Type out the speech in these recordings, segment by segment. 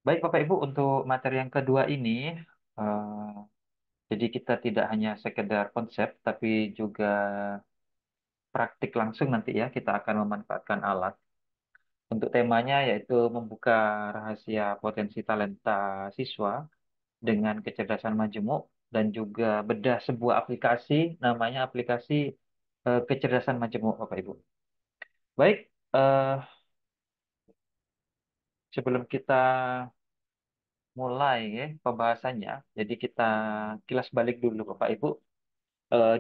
Baik Bapak Ibu, untuk materi yang kedua ini, eh, jadi kita tidak hanya sekedar konsep, tapi juga praktik langsung nanti ya, kita akan memanfaatkan alat. Untuk temanya yaitu membuka rahasia potensi talenta siswa dengan kecerdasan majemuk dan juga bedah sebuah aplikasi, namanya aplikasi kecerdasan majemuk Bapak Ibu. Baik, sebelum kita mulai ya pembahasannya, jadi kita kilas balik dulu Bapak Ibu.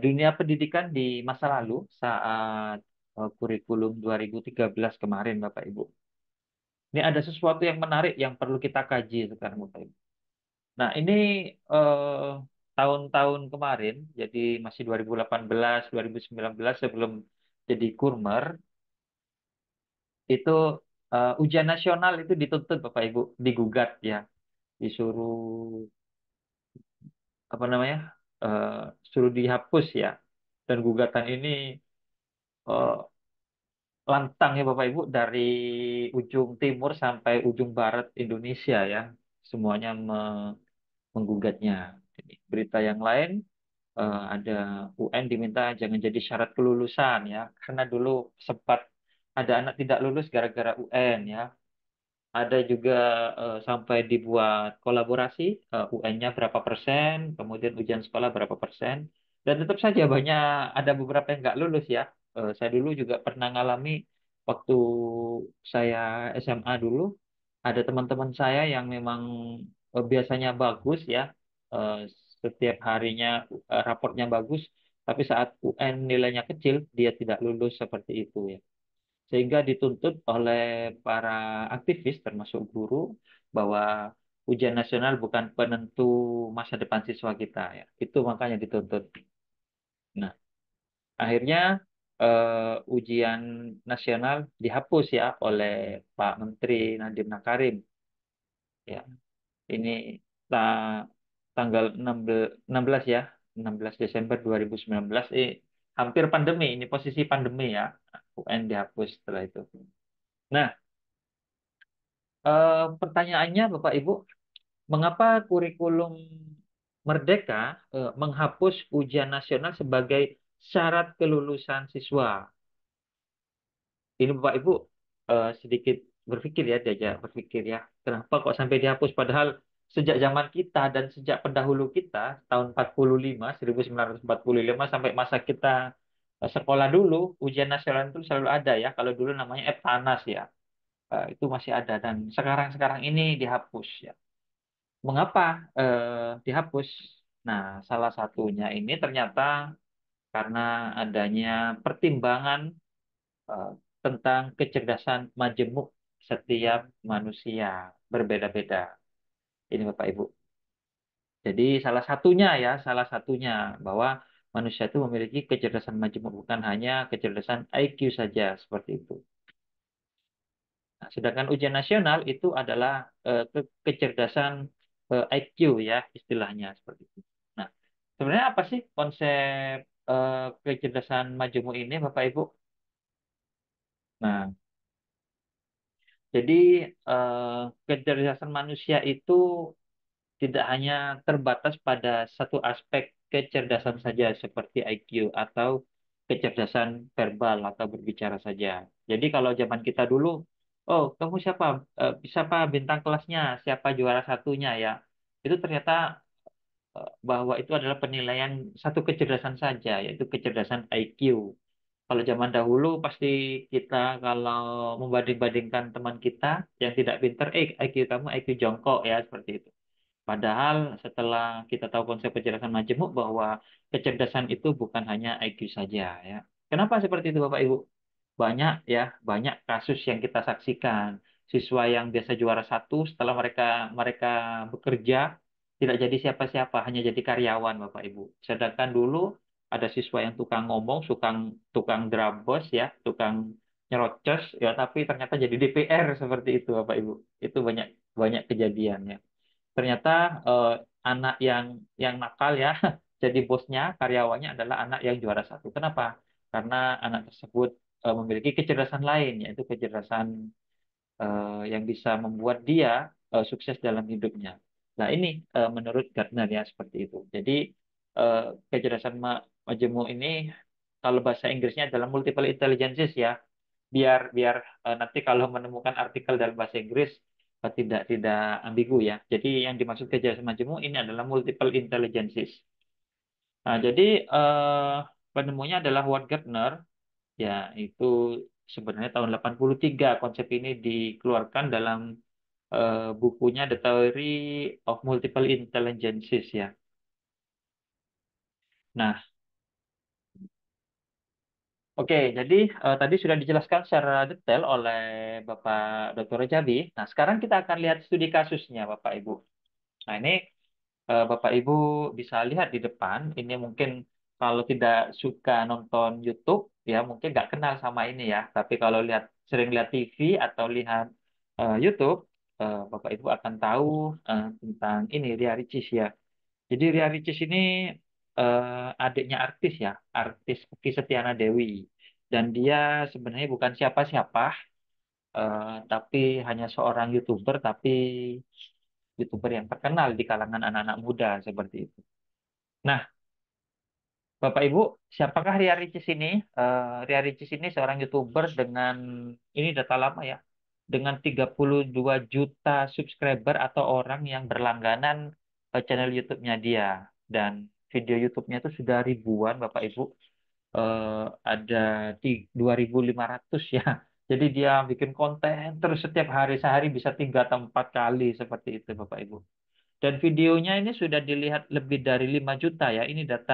Dunia pendidikan di masa lalu saat kurikulum 2013 kemarin Bapak Ibu. Ini ada sesuatu yang menarik yang perlu kita kaji sekarang Bapak Ibu. Nah, ini eh, tahun-tahun kemarin, jadi masih 2018, 2019 sebelum jadi kurmer, itu ujian nasional itu dituntut Bapak Ibu, digugat ya, disuruh apa namanya? eh, suruh dihapus ya. Dan gugatan ini eh, lantang ya Bapak Ibu dari ujung timur sampai ujung barat Indonesia ya. Semuanya menggugatnya. Jadi, berita yang lain ada UN diminta jangan jadi syarat kelulusan ya. Karena dulu sempat ada anak tidak lulus gara-gara UN ya. Ada juga sampai dibuat kolaborasi UN-nya berapa persen, kemudian ujian sekolah berapa persen. Dan tetap saja banyak ada beberapa yang nggak lulus ya. Saya dulu juga pernah ngalami waktu saya SMA dulu, ada teman-teman saya yang memang biasanya bagus ya, eh, setiap harinya raportnya bagus, tapi saat UN nilainya kecil, dia tidak lulus seperti itu ya. Sehingga dituntut oleh para aktivis, termasuk guru, bahwa ujian nasional bukan penentu masa depan siswa kita ya. Itu makanya dituntut. Nah, akhirnya ujian nasional dihapus ya oleh Pak Menteri Nadiem Makarim. Ya, ini ta- tanggal 16 ya, 16 Desember 2019. Hampir pandemi, ini posisi pandemi ya. UN dihapus setelah itu. Nah, pertanyaannya Bapak Ibu, mengapa kurikulum Merdeka menghapus ujian nasional sebagai syarat kelulusan siswa? Ini Bapak Ibu sedikit berpikir ya, diajak berpikir ya. Kenapa kok sampai dihapus? Padahal sejak zaman kita dan sejak pendahulu kita, tahun 45, 1945 sampai masa kita sekolah dulu, ujian nasional itu selalu ada ya. Kalau dulu namanya Eptanas ya, itu masih ada. Dan sekarang-sekarang ini dihapus ya. Mengapa dihapus? Nah, salah satunya ini ternyata karena adanya pertimbangan eh, tentang kecerdasan majemuk setiap manusia berbeda-beda. Ini Bapak Ibu. Jadi salah satunya bahwa manusia itu memiliki kecerdasan majemuk bukan hanya kecerdasan IQ saja seperti itu. Nah, sedangkan ujian nasional itu adalah kecerdasan IQ ya istilahnya seperti itu. Nah, sebenarnya apa sih konsep kecerdasan majemuk ini Bapak Ibu? Nah, jadi kecerdasan manusia itu tidak hanya terbatas pada satu aspek kecerdasan saja seperti IQ atau kecerdasan verbal atau berbicara saja. Jadi kalau zaman kita dulu, oh kamu siapa? Siapa bintang kelasnya? Siapa juara satunya ya? Itu ternyata bahwa itu adalah penilaian satu kecerdasan saja, yaitu kecerdasan IQ. Kalau zaman dahulu pasti kita kalau membanding-bandingkan teman kita yang tidak pinter, IQ kamu IQ jongkok ya seperti itu. Padahal setelah kita tahu konsep kecerdasan majemuk bahwa kecerdasan itu bukan hanya IQ saja ya. Kenapa seperti itu Bapak Ibu? Banyak ya, banyak kasus yang kita saksikan. Siswa yang biasa juara satu setelah mereka mereka bekerja tidak jadi siapa-siapa, hanya jadi karyawan Bapak Ibu. Sedangkan dulu ada siswa yang tukang ngomong, tukang tukang drabos ya, tukang nyerocos ya, tapi ternyata jadi DPR seperti itu Bapak Ibu. Itu banyak banyak kejadiannya. Ternyata eh, anak yang nakal ya jadi bosnya karyawannya adalah anak yang juara satu. Kenapa? Karena anak tersebut memiliki kecerdasan lain, yaitu kecerdasan yang bisa membuat dia sukses dalam hidupnya. Nah, ini menurut Gartner ya seperti itu. Jadi eh, kecerdasan majemuk ini kalau bahasa Inggrisnya adalah multiple intelligences ya. Biar biar nanti kalau menemukan artikel dalam bahasa Inggris tidak ambigu ya. Jadi yang dimaksud kecerdasan majemuk ini adalah multiple intelligences. Nah, jadi penemunya adalah Howard Gardner. Ya, itu sebenarnya tahun 83 konsep ini dikeluarkan dalam bukunya The Theory of Multiple Intelligences ya. Nah, oke, jadi tadi sudah dijelaskan secara detail oleh Bapak Dr. Jabi. Nah, sekarang kita akan lihat studi kasusnya, Bapak Ibu. Nah, ini Bapak Ibu bisa lihat di depan. Ini mungkin kalau tidak suka nonton YouTube, ya mungkin nggak kenal sama ini ya. Tapi kalau sering lihat TV atau lihat YouTube, Bapak Ibu akan tahu tentang ini Ria Ricis ya. Jadi Ria Ricis ini adiknya artis ya, artis Okky Setiana Dewi. Dan dia sebenarnya bukan siapa-siapa, tapi hanya seorang YouTuber, tapi YouTuber yang terkenal di kalangan anak-anak muda seperti itu. Nah, Bapak Ibu, siapakah Ria Ricis ini? Ria Ricis ini seorang YouTuber dengan ini data lama ya, dengan 32 juta subscriber atau orang yang berlangganan channel YouTube-nya dia. Dan video YouTube-nya itu sudah ribuan, Bapak Ibu. Ada 2.500 ya. Jadi dia bikin konten terus setiap hari, sehari bisa 3 atau 4 kali seperti itu, Bapak Ibu. Dan videonya ini sudah dilihat lebih dari 5 juta ya. Ini data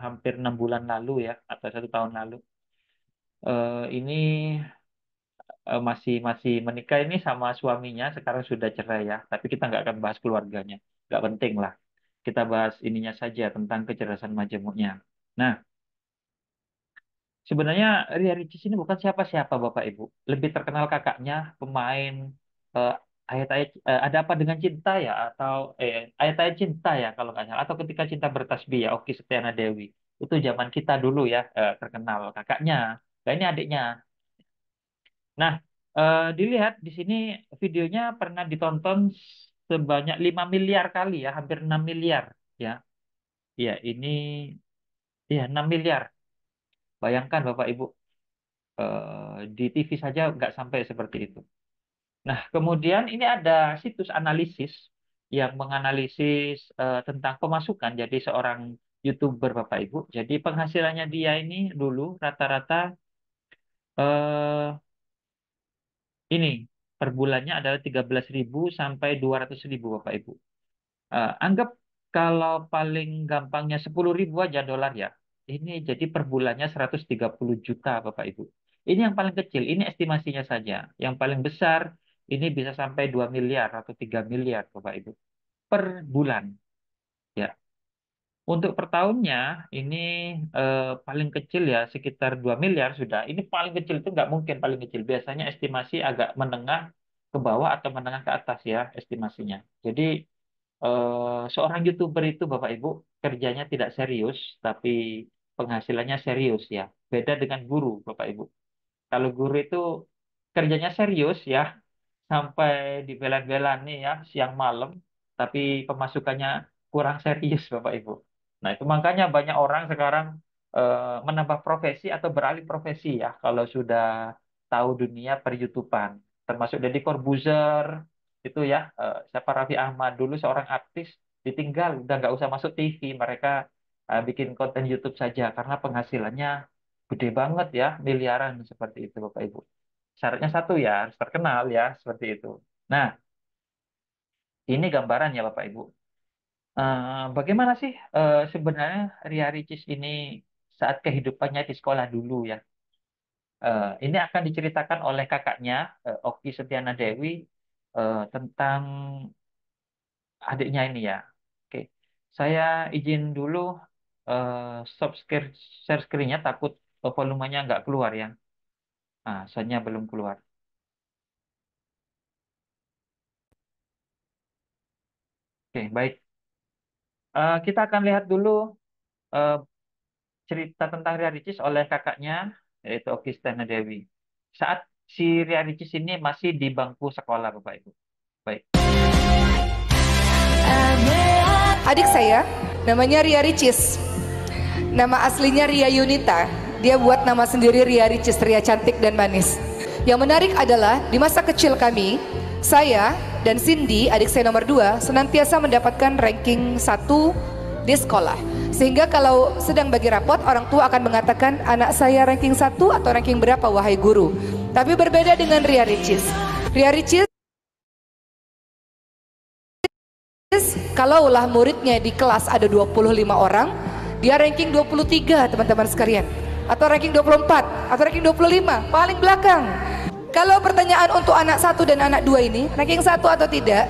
hampir 6 bulan lalu ya, atau 1 tahun lalu. Ini masih masih menikah ini sama suaminya, sekarang sudah cerai ya. Tapi kita nggak akan bahas keluarganya, nggak penting lah. Kita bahas ininya saja tentang kecerdasan majemuknya. Nah, sebenarnya Ria Ricis ini bukan siapa-siapa Bapak Ibu. Lebih terkenal kakaknya pemain eh, ayat-ayat ada apa dengan cinta ya atau ayat-ayat cinta ya kalau nggak salah atau ketika cinta bertasbih ya Okky Setiana Dewi. Itu zaman kita dulu ya terkenal kakaknya. Nah, ini adiknya. Nah, dilihat di sini videonya pernah ditonton sebanyak 5 miliar kali ya, hampir 6 miliar ya. Ya, ini ya 6 miliar. Bayangkan Bapak Ibu di TV saja nggak sampai seperti itu. Nah, kemudian ini ada situs analisis yang menganalisis tentang pemasukan. Jadi seorang YouTuber Bapak Ibu. Jadi penghasilannya dia ini dulu rata-rata eh, ini per bulannya adalah 13.000 sampai 200.000 Bapak Ibu. Anggap kalau paling gampangnya 10.000 aja dolar ya. Ini jadi per bulannya 130 juta Bapak Ibu. Ini yang paling kecil, ini estimasinya saja. Yang paling besar ini bisa sampai 2 miliar atau 3 miliar Bapak Ibu per bulan. Ya, untuk per tahunnya ini paling kecil ya sekitar 2 miliar sudah. Ini paling kecil itu nggak mungkin paling kecil. Biasanya estimasi agak menengah ke bawah atau menengah ke atas ya estimasinya. Jadi seorang YouTuber itu Bapak Ibu kerjanya tidak serius, tapi penghasilannya serius ya. Beda dengan guru Bapak Ibu. Kalau guru itu kerjanya serius ya, sampai dibela-bela nih ya siang malam, tapi pemasukannya kurang serius Bapak Ibu. Nah itu makanya banyak orang sekarang menambah profesi atau beralih profesi ya kalau sudah tahu dunia per-YouTubean. Termasuk Deddy Corbuzier itu ya, siapa Raffi Ahmad dulu seorang artis ditinggal udah nggak usah masuk TV, mereka bikin konten YouTube saja karena penghasilannya gede banget ya, miliaran seperti itu Bapak Ibu. Syaratnya satu ya, harus terkenal ya, seperti itu. Nah, ini gambaran ya Bapak Ibu. Bagaimana sih sebenarnya Ria Ricis ini saat kehidupannya di sekolah dulu ya? Ini akan diceritakan oleh kakaknya, Okky Setiana Dewi, tentang adiknya ini ya. Oke, saya izin dulu stop share screen-nya, takut volumenya nggak keluar ya. Nah, soundnya belum keluar. Oke, baik. Kita akan lihat dulu eh, cerita tentang Ria Ricis oleh kakaknya, yaitu Okky Setiana Dewi. Saat si Ria Ricis ini masih di bangku sekolah, Bapak Ibu. Baik. Adik saya namanya Ria Ricis. Nama aslinya Ria Yunita. Dia buat nama sendiri Ria Ricis, Ria cantik dan manis. Yang menarik adalah di masa kecil kami, saya dan Cindy, adik saya nomor 2, senantiasa mendapatkan ranking 1 di sekolah. Sehingga kalau sedang bagi rapot, orang tua akan mengatakan anak saya ranking 1 atau ranking berapa wahai guru. Tapi berbeda dengan Ria Ricis. Ria Ricis, kalaulah muridnya di kelas ada 25 orang, dia ranking 23 teman-teman sekalian. Atau ranking 24, atau ranking 25, paling belakang. Kalau pertanyaan untuk anak 1 dan anak 2 ini, ranking 1 atau tidak?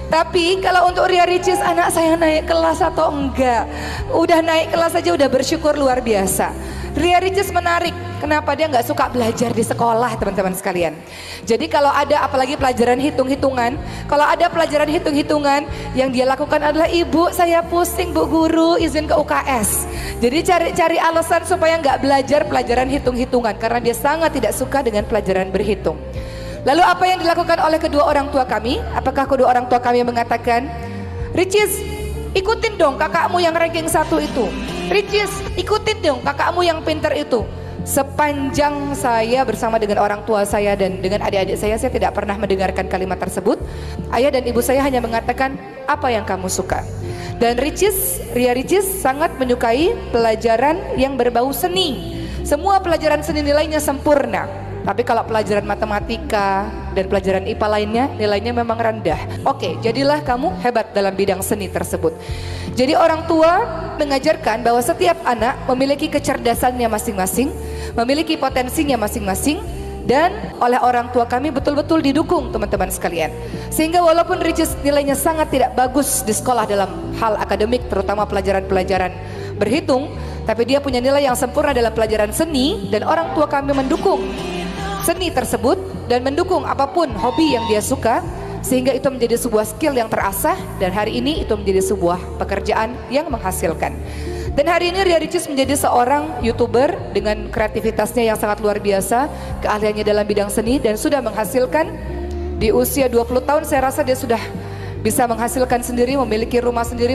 Tapi kalau untuk Ria Ricis, anak saya naik kelas atau enggak? Udah naik kelas aja udah bersyukur luar biasa. Ria Ricis menarik, kenapa dia nggak suka belajar di sekolah teman-teman sekalian. Jadi kalau ada apalagi pelajaran hitung-hitungan, kalau ada pelajaran hitung-hitungan yang dia lakukan adalah, ibu saya pusing bu guru, izin ke UKS. Jadi cari-cari alasan supaya nggak belajar pelajaran hitung-hitungan karena dia sangat tidak suka dengan pelajaran berhitung. Lalu apa yang dilakukan oleh kedua orang tua kami? Apakah kedua orang tua kami mengatakan, Ricis, ikutin dong kakakmu yang ranking 1 itu. Ricis, ikutin dong kakakmu yang pinter itu. Sepanjang saya bersama dengan orang tua saya dan dengan adik-adik saya tidak pernah mendengarkan kalimat tersebut. Ayah dan ibu saya hanya mengatakan, apa yang kamu suka. Dan Ria Ricis sangat menyukai pelajaran yang berbau seni. Semua pelajaran seni nilainya sempurna. Tapi kalau pelajaran matematika dan pelajaran IPA lainnya, nilainya memang rendah. Oke, jadilah kamu hebat dalam bidang seni tersebut. Jadi orang tua mengajarkan bahwa setiap anak memiliki kecerdasannya masing-masing, memiliki potensinya masing-masing, dan oleh orang tua kami betul-betul didukung teman-teman sekalian. Sehingga walaupun Ricis nilainya sangat tidak bagus di sekolah dalam hal akademik, terutama pelajaran-pelajaran berhitung, tapi dia punya nilai yang sempurna dalam pelajaran seni, dan orang tua kami mendukung seni tersebut dan mendukung apapun hobi yang dia suka, sehingga itu menjadi sebuah skill yang terasah, dan hari ini itu menjadi sebuah pekerjaan yang menghasilkan. Dan hari ini Ria Ricis menjadi seorang YouTuber dengan kreativitasnya yang sangat luar biasa, keahliannya dalam bidang seni, dan sudah menghasilkan di usia 20 tahun saya rasa dia sudah bisa menghasilkan sendiri, memiliki rumah sendiri,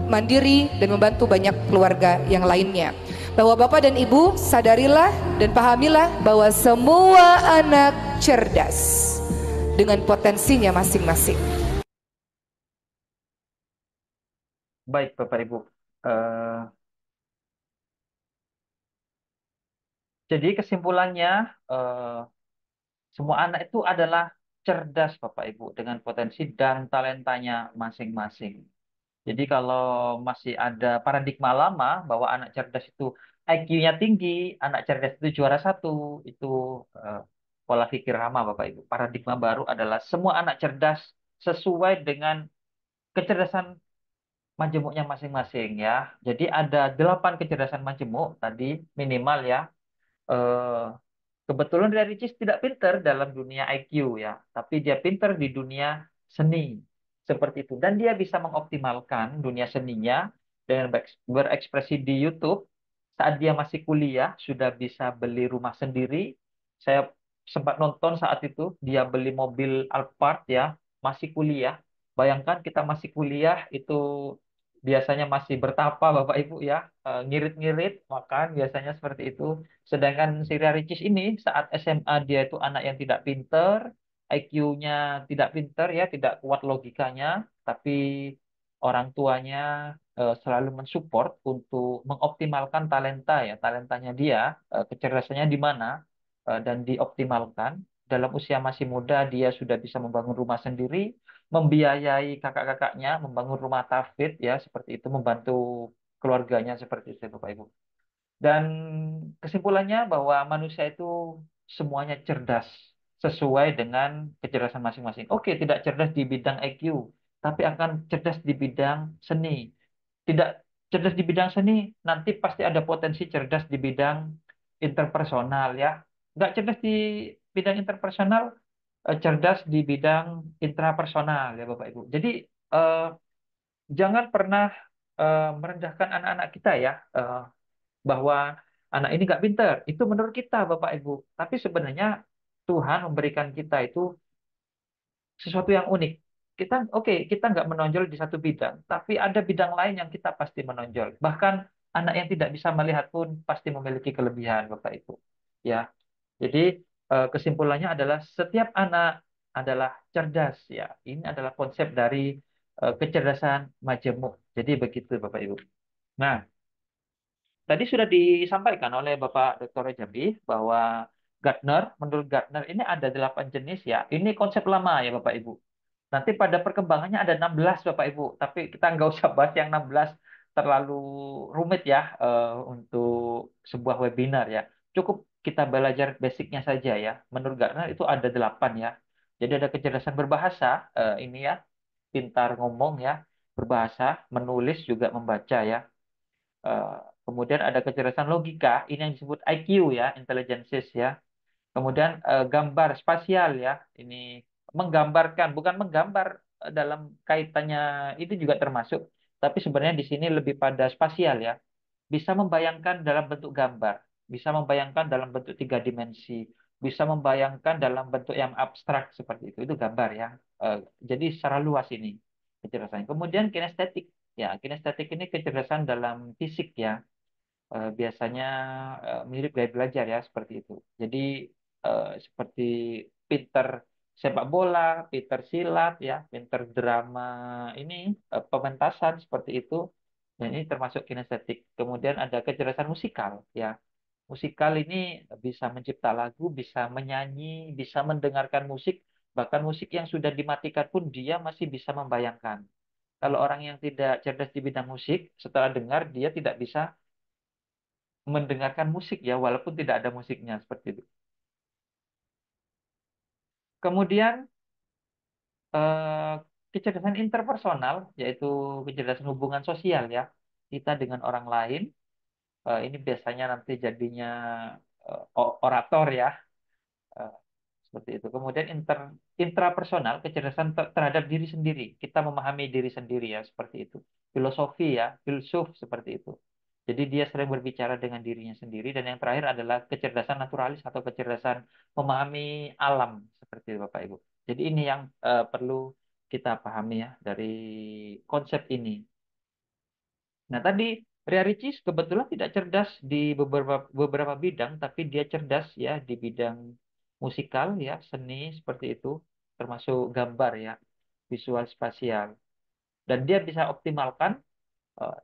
mandiri, dan membantu banyak keluarga yang lainnya. Bahwa Bapak dan Ibu sadarilah dan pahamilah bahwa semua anak cerdas dengan potensinya masing-masing. Baik, Bapak Ibu. Eh, jadi kesimpulannya, eh, semua anak itu adalah cerdas, Bapak Ibu, dengan potensi dan talentanya masing-masing. Jadi kalau masih ada paradigma lama bahwa anak cerdas itu IQ-nya tinggi, anak cerdas itu juara satu, itu eh, pola pikir lama, Bapak Ibu. Paradigma baru adalah semua anak cerdas sesuai dengan kecerdasan majemuknya masing-masing ya. Jadi ada 8 kecerdasan majemuk tadi minimal ya. Eh, Kebetulan Ria Ricis tidak pinter dalam dunia IQ ya, tapi dia pinter di dunia seni. Seperti itu. Dan dia bisa mengoptimalkan dunia seninya dengan berekspresi di YouTube. Saat dia masih kuliah, sudah bisa beli rumah sendiri. Saya sempat nonton saat itu, dia beli mobil Alphard ya, masih kuliah. Bayangkan kita masih kuliah, itu biasanya masih bertapa Bapak Ibu ya, ngirit-ngirit, makan, biasanya seperti itu. Sedangkan si Ria Ricis ini saat SMA dia itu anak yang tidak pinter, IQ-nya tidak pinter ya, tidak kuat logikanya, tapi orang tuanya selalu mensupport untuk mengoptimalkan talenta ya, talentanya dia, kecerdasannya di mana, dan dioptimalkan. Dalam usia masih muda dia sudah bisa membangun rumah sendiri, membiayai kakak-kakaknya, membangun rumah tafid ya, seperti itu, membantu keluarganya seperti itu Bapak Ibu. Dan kesimpulannya bahwa manusia itu semuanya cerdas sesuai dengan kecerdasan masing-masing. Oke, tidak cerdas di bidang IQ, tapi akan cerdas di bidang seni. Tidak cerdas di bidang seni, nanti pasti ada potensi cerdas di bidang interpersonal ya. Nggak cerdas di bidang interpersonal, cerdas di bidang intrapersonal ya Bapak Ibu. Jadi eh, jangan pernah merendahkan anak-anak kita ya. Bahwa anak ini nggak pinter. Itu menurut kita, Bapak Ibu. Tapi sebenarnya Tuhan memberikan kita itu sesuatu yang unik. kita nggak menonjol di satu bidang, tapi ada bidang lain yang kita pasti menonjol. Bahkan anak yang tidak bisa melihat pun pasti memiliki kelebihan, Bapak Ibu. Ya, jadi kesimpulannya adalah setiap anak adalah cerdas. Ya, ini adalah konsep dari kecerdasan majemuk. Jadi begitu, Bapak Ibu. Nah, tadi sudah disampaikan oleh Bapak Dr. Rejabi bahwa menurut Gardner ini ada 8 jenis ya. Ini konsep lama ya Bapak Ibu. Nanti pada perkembangannya ada 16 Bapak Ibu, tapi kita nggak usah bahas yang 16 terlalu rumit ya untuk sebuah webinar ya. Cukup kita belajar basicnya saja ya. Menurut Gartner itu ada 8 ya. Jadi ada kecerdasan berbahasa, ini ya, pintar ngomong ya, berbahasa, menulis juga membaca ya. Eh, Kemudian ada kecerdasan logika, ini yang disebut IQ ya, intelligence ya. Kemudian gambar spasial ya, ini menggambarkan, bukan menggambar dalam kaitannya itu juga termasuk, tapi sebenarnya di sini lebih pada spasial ya. Bisa membayangkan dalam bentuk gambar, bisa membayangkan dalam bentuk 3 dimensi, bisa membayangkan dalam bentuk yang abstrak seperti itu gambar ya. Eh, jadi secara luas ini kecerdasan. Kemudian kinestetik, ya kinestetik ini kecerdasan dalam fisik ya. Biasanya mirip gaya belajar ya seperti itu. Jadi seperti pinter sepak bola, pinter silat ya, pinter drama ini pementasan seperti itu. Dan ini termasuk kinestetik. Kemudian ada kecerdasan musikal ya. Musikal ini bisa mencipta lagu, bisa menyanyi, bisa mendengarkan musik, bahkan musik yang sudah dimatikan pun dia masih bisa membayangkan. Kalau orang yang tidak cerdas di bidang musik, setelah dengar dia tidak bisa mendengarkan musik ya, walaupun tidak ada musiknya seperti itu. Kemudian eh, kecerdasan interpersonal, yaitu kecerdasan hubungan sosial ya, kita dengan orang lain. Ini biasanya nanti jadinya orator ya, eh, seperti itu. Kemudian intrapersonal, kecerdasan terhadap diri sendiri. Kita memahami diri sendiri ya, seperti itu. Filosofi ya, filsuf seperti itu. Jadi dia sering berbicara dengan dirinya sendiri. Dan yang terakhir adalah kecerdasan naturalis atau kecerdasan memahami alam seperti itu, Bapak Ibu. Jadi ini yang perlu kita pahami ya dari konsep ini. Nah, tadi Ria Ricis kebetulan tidak cerdas di beberapa beberapa bidang, tapi dia cerdas ya di bidang musikal ya, seni seperti itu, termasuk gambar ya, visual spasial. Dan dia bisa optimalkan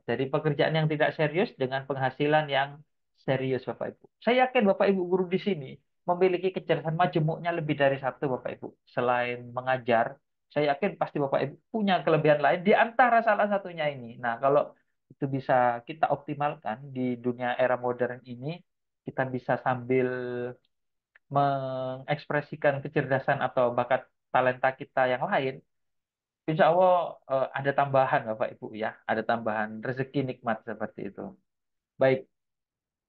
dari pekerjaan yang tidak serius dengan penghasilan yang serius, Bapak Ibu. Saya yakin Bapak Ibu guru di sini memiliki kecerdasan majemuknya lebih dari satu, Bapak Ibu. Selain mengajar, saya yakin pasti Bapak Ibu punya kelebihan lain di antara salah satunya ini. Nah, kalau itu bisa kita optimalkan di dunia era modern ini, kita bisa sambil mengekspresikan kecerdasan atau bakat talenta kita yang lain, insya Allah ada tambahan Bapak Ibu ya, ada tambahan rezeki nikmat seperti itu. Baik,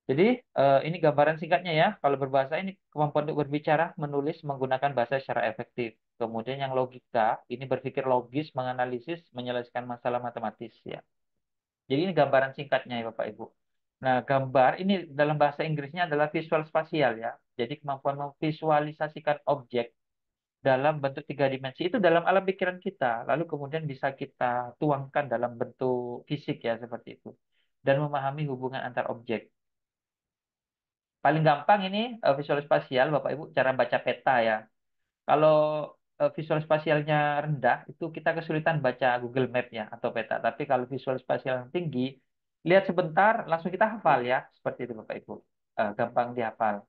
jadi ini gambaran singkatnya ya. Kalau berbahasa ini kemampuan untuk berbicara, menulis, menggunakan bahasa secara efektif. Kemudian yang logika, ini berpikir logis, menganalisis, menyelesaikan masalah matematis ya. Jadi ini gambaran singkatnya ya Bapak Ibu. Nah, gambar ini dalam bahasa Inggrisnya adalah visual spasial ya. Jadi kemampuan memvisualisasikan objek dalam bentuk 3 dimensi itu dalam alam pikiran kita, lalu kemudian bisa kita tuangkan dalam bentuk fisik ya seperti itu, dan memahami hubungan antar objek. Paling gampang ini visual spasial, Bapak Ibu, cara baca peta ya. Kalau visual spasialnya rendah, itu kita kesulitan baca Google Map ya atau peta. Tapi kalau visual spasial yang tinggi, lihat sebentar langsung kita hafal ya, seperti itu Bapak Ibu. Gampang dihafal.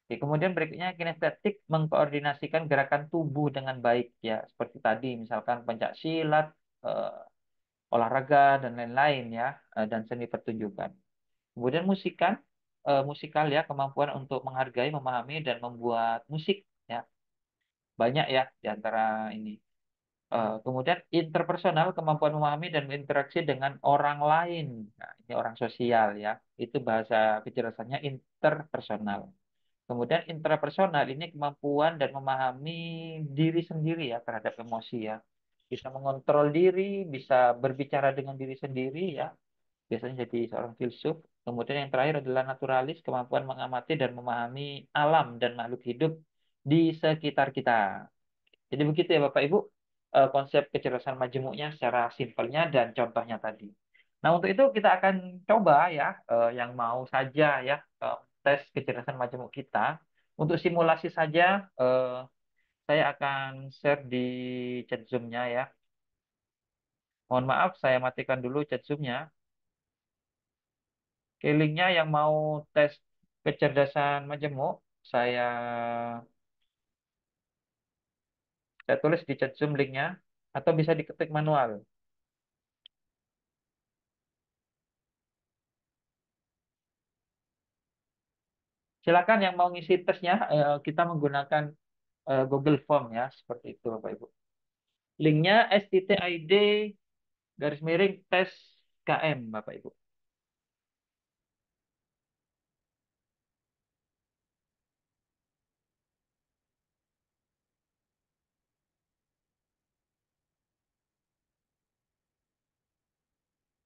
Oke, kemudian berikutnya kinestetik mengkoordinasikan gerakan tubuh dengan baik ya, seperti tadi misalkan pencak silat, eh, olahraga dan lain-lain ya, dan seni pertunjukan. Kemudian musikal ya, kemampuan untuk menghargai, memahami dan membuat musik ya, banyak ya di antara ini. Kemudian interpersonal, kemampuan memahami dan berinteraksi dengan orang lain. Nah, ini orang sosial ya, itu bahasa kecerdasannya interpersonal. Kemudian intrapersonal ini kemampuan dan memahami diri sendiri ya terhadap emosi ya. Bisa mengontrol diri, bisa berbicara dengan diri sendiri ya. Biasanya jadi seorang filsuf. Kemudian yang terakhir adalah naturalis, kemampuan mengamati dan memahami alam dan makhluk hidup di sekitar kita. Jadi begitu ya Bapak Ibu. konsep kecerdasan majemuknya secara simpelnya dan contohnya tadi. Nah, untuk itu kita akan coba ya, yang mau saja ya, tes kecerdasan majemuk kita. Untuk simulasi saja, saya akan share di chat Zoom-nya ya. Mohon maaf, saya matikan dulu chat Zoom-nya. Oke, linknya yang mau tes kecerdasan majemuk, saya saya tulis di chat Zoom linknya, atau bisa diketik manual. Silakan yang mau ngisi tesnya, kita menggunakan Google Form ya, seperti itu Bapak Ibu. Linknya STTID garis miring tes KM Bapak Ibu.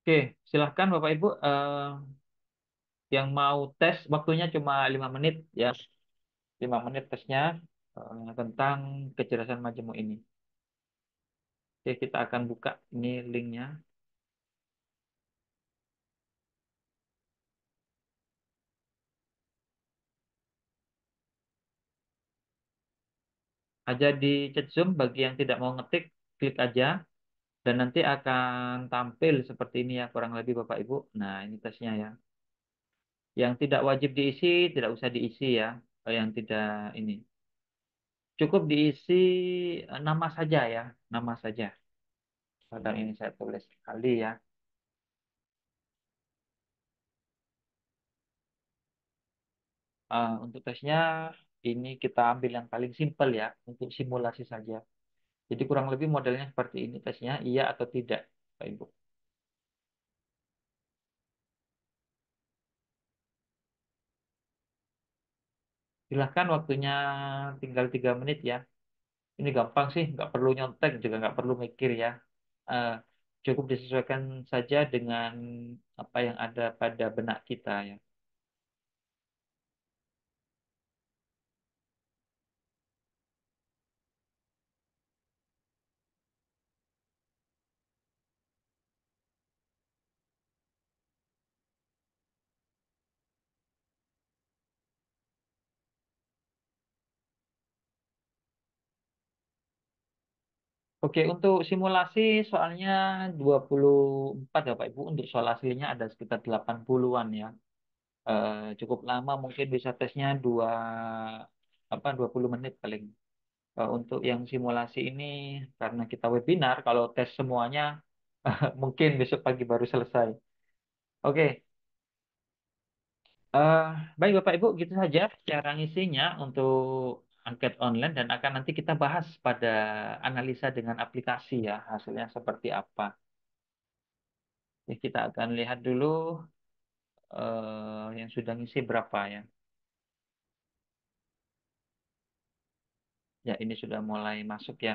Oke, silahkan Bapak Ibu, yang mau tes waktunya cuma 5 menit ya, 5 menit tesnya tentang kecerdasan majemuk ini. Oke, kita akan buka ini linknya. Aja di chat Zoom bagi yang tidak mau ngetik, klik aja dan nanti akan tampil seperti ini ya kurang lebih Bapak Ibu. Nah, ini tesnya ya. Yang tidak wajib diisi tidak usah diisi ya. Yang tidak ini cukup diisi nama saja ya, nama saja. Kadang ini saya tulis kali ya. Untuk tesnya ini kita ambil yang paling simpel ya untuk simulasi saja. Jadi kurang lebih modelnya seperti ini tesnya, iya atau tidak, Pak Ibu. Silahkan waktunya tinggal 3 menit ya. Ini gampang sih, nggak perlu nyontek juga nggak perlu mikir ya. Eh, Cukup disesuaikan saja dengan apa yang ada pada benak kita ya. Oke, untuk simulasi soalnya 24 ya Pak Ibu. Untuk soal aslinya ada sekitar 80-an ya. Cukup lama mungkin bisa tesnya 20 menit paling. Untuk yang simulasi ini karena kita webinar, kalau tes semuanya mungkin besok pagi baru selesai. Oke, eh, baik Bapak Ibu, gitu saja cara ngisinya untuk angket online dan akan nanti kita bahas pada analisa dengan aplikasi ya, hasilnya seperti apa. Jadi kita akan lihat dulu yang sudah ngisi berapa ya. Ya, ini sudah mulai masuk ya.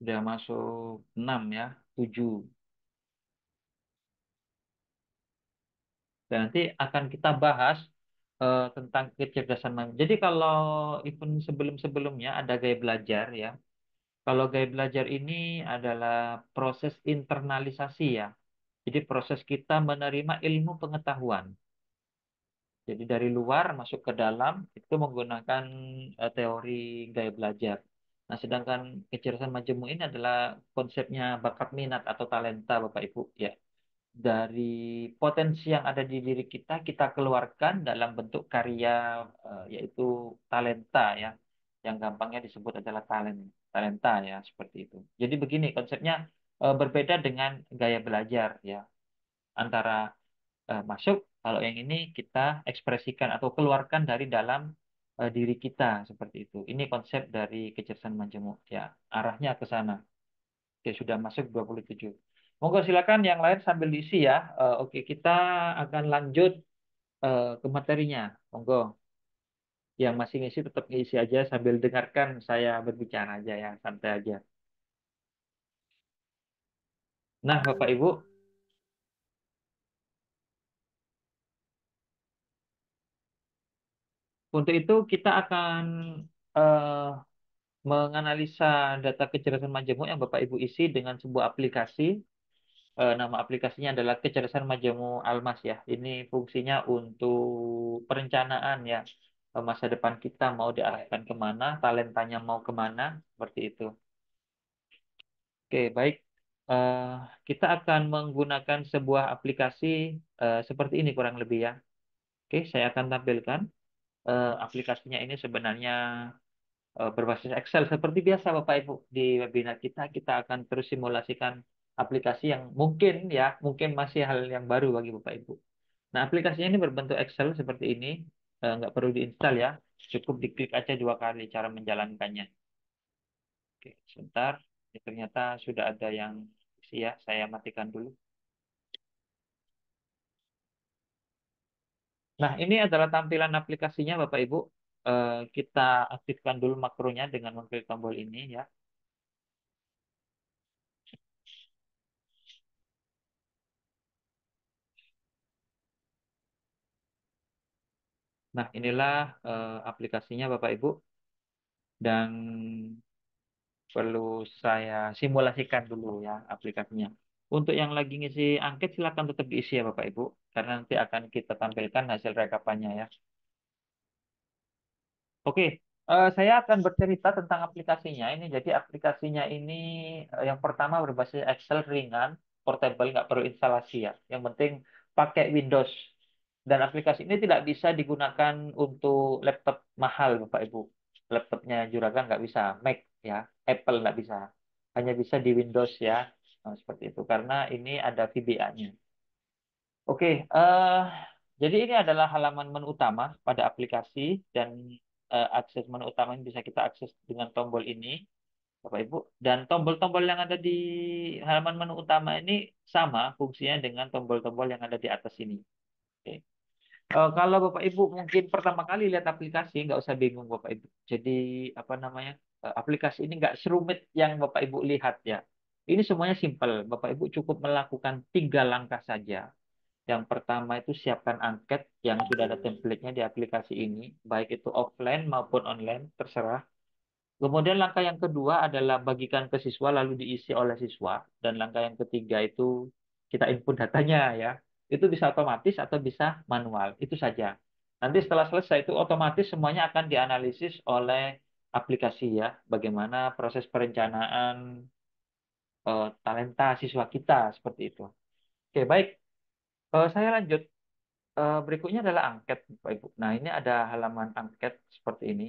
Sudah masuk 6 ya, 7. Dan nanti akan kita bahas tentang kecerdasan manusia. Jadi kalau event sebelum-sebelumnya ada gaya belajar ya. Kalau gaya belajar ini adalah proses internalisasi ya. Jadi proses kita menerima ilmu pengetahuan. Jadi dari luar masuk ke dalam itu menggunakan teori gaya belajar. Nah, sedangkan kecerdasan majemuk ini adalah konsepnya bakat minat atau talenta Bapak Ibu ya. Dari potensi yang ada di diri kita, kita keluarkan dalam bentuk karya, yaitu talenta ya. Yang gampangnya disebut adalah talenta ya, seperti itu. Jadi begini konsepnya, berbeda dengan gaya belajar ya. Antara masuk, kalau yang ini kita ekspresikan atau keluarkan dari dalam diri kita, seperti itu. Ini konsep dari kecerdasan majemuk ya. Arahnya ke sana. Oke, sudah masuk 27. Monggo silakan yang lain sambil diisi ya. Oke, kita akan lanjut ke materinya. Monggo. Yang masih ngisi tetap ngisi aja sambil dengarkan saya berbicara aja ya, santai aja. Nah, Bapak Ibu, untuk itu kita akan eh, menganalisa data kecerdasan majemuk yang Bapak Ibu isi dengan sebuah aplikasi. Nama aplikasinya adalah Kecerdasan Majemuk Almas ya. Ini fungsinya untuk perencanaan ya. Masa depan kita mau diarahkan kemana, talentanya mau kemana, seperti itu. Oke, baik. Eh, kita akan menggunakan sebuah aplikasi seperti ini kurang lebih ya. Oke, saya akan tampilkan. Aplikasinya ini sebenarnya berbasis Excel seperti biasa Bapak Ibu. Di webinar kita akan terus simulasikan aplikasi yang mungkin ya, mungkin masih hal yang baru bagi Bapak Ibu. Nah, aplikasinya ini berbentuk Excel seperti ini. Nggak perlu diinstal ya, cukup diklik aja 2 kali cara menjalankannya. Oke, sebentar. Ini ternyata sudah ada yang isi ya, saya matikan dulu. Nah, ini adalah tampilan aplikasinya Bapak Ibu. Kita aktifkan dulu makronya dengan mengklik tombol ini ya. Nah, inilah aplikasinya Bapak Ibu. Dan perlu saya simulasikan dulu ya aplikasinya. Untuk yang lagi ngisi angket silakan tetap diisi ya Bapak Ibu, karena nanti akan kita tampilkan hasil rekapannya ya. Oke, saya akan bercerita tentang aplikasinya ini. Jadi aplikasinya ini yang pertama berbasis Excel ringan, portable, nggak perlu instalasi ya. Yang penting pakai Windows. Dan aplikasi ini tidak bisa digunakan untuk laptop mahal, Bapak Ibu. Laptopnya Juragan nggak bisa, Mac ya, Apple nggak bisa. Hanya bisa di Windows ya. Nah, seperti itu. Karena ini ada VBA-nya. Oke, jadi ini adalah halaman menu utama pada aplikasi dan akses menu utama ini bisa kita akses dengan tombol ini, Bapak Ibu. Dan tombol-tombol yang ada di halaman menu utama ini sama fungsinya dengan tombol-tombol yang ada di atas ini. Oke. Kalau Bapak Ibu mungkin pertama kali lihat aplikasi, nggak usah bingung Bapak Ibu. Jadi apa namanya, aplikasi ini nggak serumit yang Bapak Ibu lihat ya. Ini semuanya simpel. Bapak Ibu cukup melakukan 3 langkah saja. Yang pertama itu siapkan angket yang sudah ada template-nya di aplikasi ini, baik itu offline maupun online, terserah. Kemudian langkah yang kedua adalah bagikan ke siswa lalu diisi oleh siswa. Dan langkah yang ketiga itu kita input datanya ya. Itu bisa otomatis atau bisa manual. Itu saja. Nanti setelah selesai itu otomatis semuanya akan dianalisis oleh aplikasi ya. Bagaimana proses perencanaan talenta siswa kita seperti itu. Oke, baik. Saya lanjut. Berikutnya adalah angket, Bapak Ibu. Nah, ini ada halaman angket seperti ini.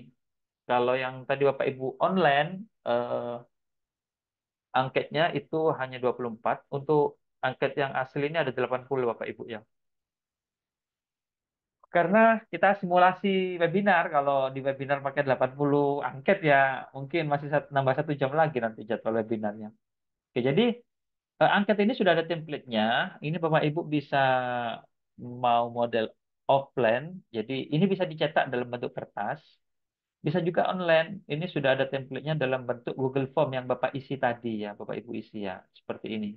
Kalau yang tadi Bapak Ibu online, angketnya itu hanya 24. Untuk angket yang asli ini ada 80, Bapak Ibu ya. Karena kita simulasi webinar, kalau di webinar pakai 80 angket ya mungkin masih nambah 1 jam lagi nanti jadwal webinarnya. Oke, jadi angket ini sudah ada template-nya. Ini Bapak Ibu bisa mau model offline, jadi ini bisa dicetak dalam bentuk kertas. Bisa juga online. Ini sudah ada template-nya dalam bentuk Google Form yang Bapak isi tadi ya, Bapak Ibu isi ya, seperti ini.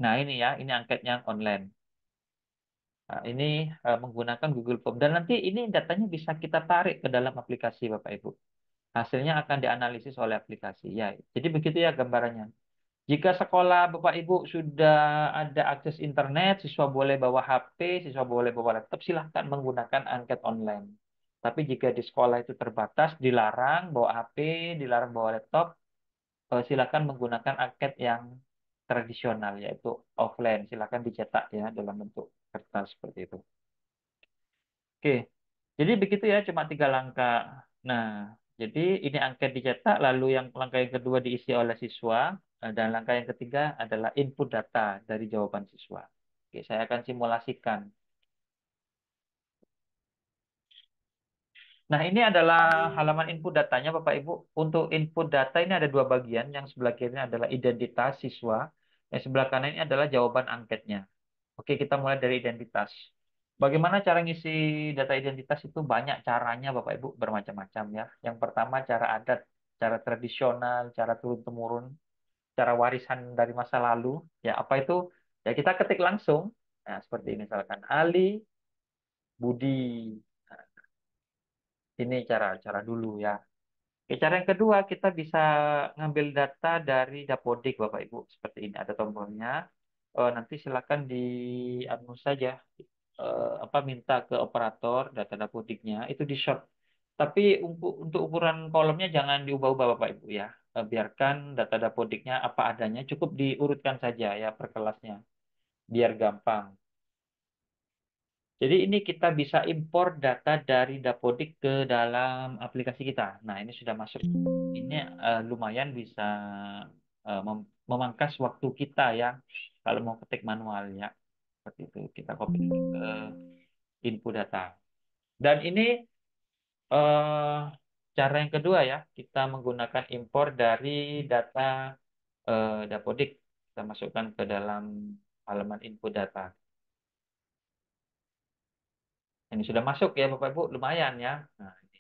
Nah, ini ya, ini angketnya online. Nah, ini menggunakan Google Form. Dan nanti ini datanya bisa kita tarik ke dalam aplikasi Bapak Ibu. Hasilnya akan dianalisis oleh aplikasi. Ya, jadi begitu ya gambarannya. Jika sekolah Bapak Ibu sudah ada akses internet, siswa boleh bawa HP, siswa boleh bawa laptop, silahkan menggunakan angket online. Tapi jika di sekolah itu terbatas, dilarang bawa HP, dilarang bawa laptop, silakan menggunakan angket yang tradisional, yaitu offline. Silakan dicetak ya dalam bentuk kertas seperti itu. Oke, jadi begitu ya, cuma 3 langkah. Nah, jadi ini angket dicetak, lalu yang langkah yang kedua diisi oleh siswa, dan langkah yang ketiga adalah input data dari jawaban siswa. Oke, saya akan simulasikan. Nah, ini adalah halaman input datanya, Bapak Ibu. Untuk input data ini ada 2 bagian. Yang sebelah kiri adalah identitas siswa. Yang sebelah kanan ini adalah jawaban angketnya. Oke, kita mulai dari identitas. Bagaimana cara ngisi data identitas itu banyak caranya Bapak Ibu bermacam-macam ya. Yang pertama cara adat, cara tradisional, cara turun-temurun, cara warisan dari masa lalu. Ya apa itu? Ya kita ketik langsung. Nah seperti misalkan Ali, Budi. Nah, ini cara-cara dulu ya. Oke, cara yang kedua kita bisa ngambil data dari Dapodik Bapak Ibu. Seperti ini ada tombolnya. Nanti silakan di anu saja apa minta ke operator data dapodiknya itu di short. Tapi untuk ukuran kolomnya jangan diubah-ubah Bapak Ibu ya. Biarkan data dapodiknya apa adanya, cukup diurutkan saja ya per kelasnya biar gampang. Jadi ini kita bisa impor data dari Dapodik ke dalam aplikasi kita. Nah, ini sudah masuk. Ini lumayan bisa memangkas waktu kita ya kalau mau ketik manual ya. Seperti itu. Kita copy ke input data. Dan ini eh, cara yang kedua ya, kita menggunakan impor dari data Dapodik. Kita masukkan ke dalam halaman input data. Ini sudah masuk ya Bapak Ibu, lumayan ya. Nah, ini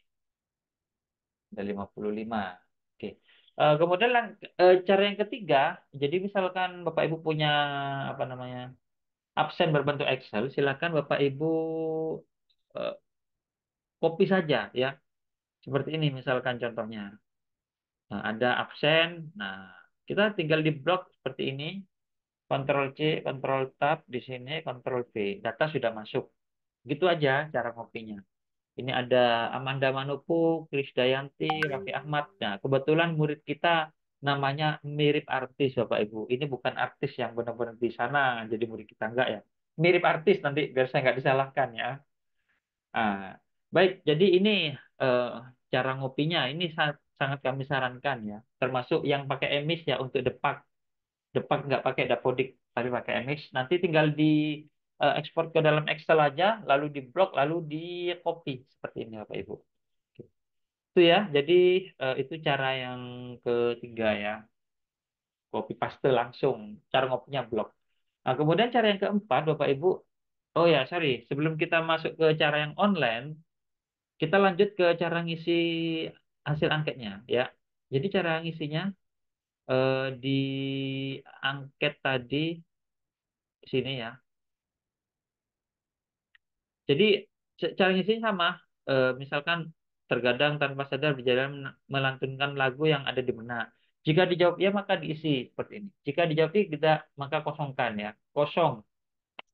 ada 55. Oke. Kemudian cara yang ketiga, jadi misalkan Bapak Ibu punya apa namanya absen berbentuk Excel, silakan Bapak Ibu eh, copy saja ya. Seperti ini misalkan contohnya. Nah, ada absen. Nah, kita tinggal di blok seperti ini. Ctrl C, Ctrl Tab di sini, Ctrl V. Data sudah masuk. Gitu aja cara kopinya. Ini ada Amanda Manopo, Krisdayanti, Raffi Ahmad. Nah, kebetulan murid kita namanya mirip artis, Bapak Ibu. Ini bukan artis yang benar-benar di sana, jadi murid kita enggak ya. Mirip artis nanti biar saya nggak disalahkan ya. Ah, baik, jadi ini eh, cara ngopinya. Ini sangat kami sarankan ya. Termasuk yang pakai emis ya untuk depak. Depak nggak pakai dapodik, tapi pakai MX. Nanti tinggal di ekspor ke dalam Excel aja, lalu di blok, lalu di copy seperti ini, Bapak Ibu. Oke. Itu ya. Jadi itu cara yang ketiga ya, copy paste langsung. Cara ngopinya blok. Nah, kemudian cara yang keempat, Bapak Ibu. Oh ya, sorry. Sebelum kita masuk ke cara yang online, kita lanjut ke cara ngisi hasil angketnya ya. Jadi cara ngisinya di angket tadi sini ya. Jadi cara ngisinya sama. Misalkan terkadang tanpa sadar berjalan melantunkan lagu yang ada di benak. Jika dijawab ya maka diisi seperti ini. Jika dijawab tidak maka kosongkan ya. Kosong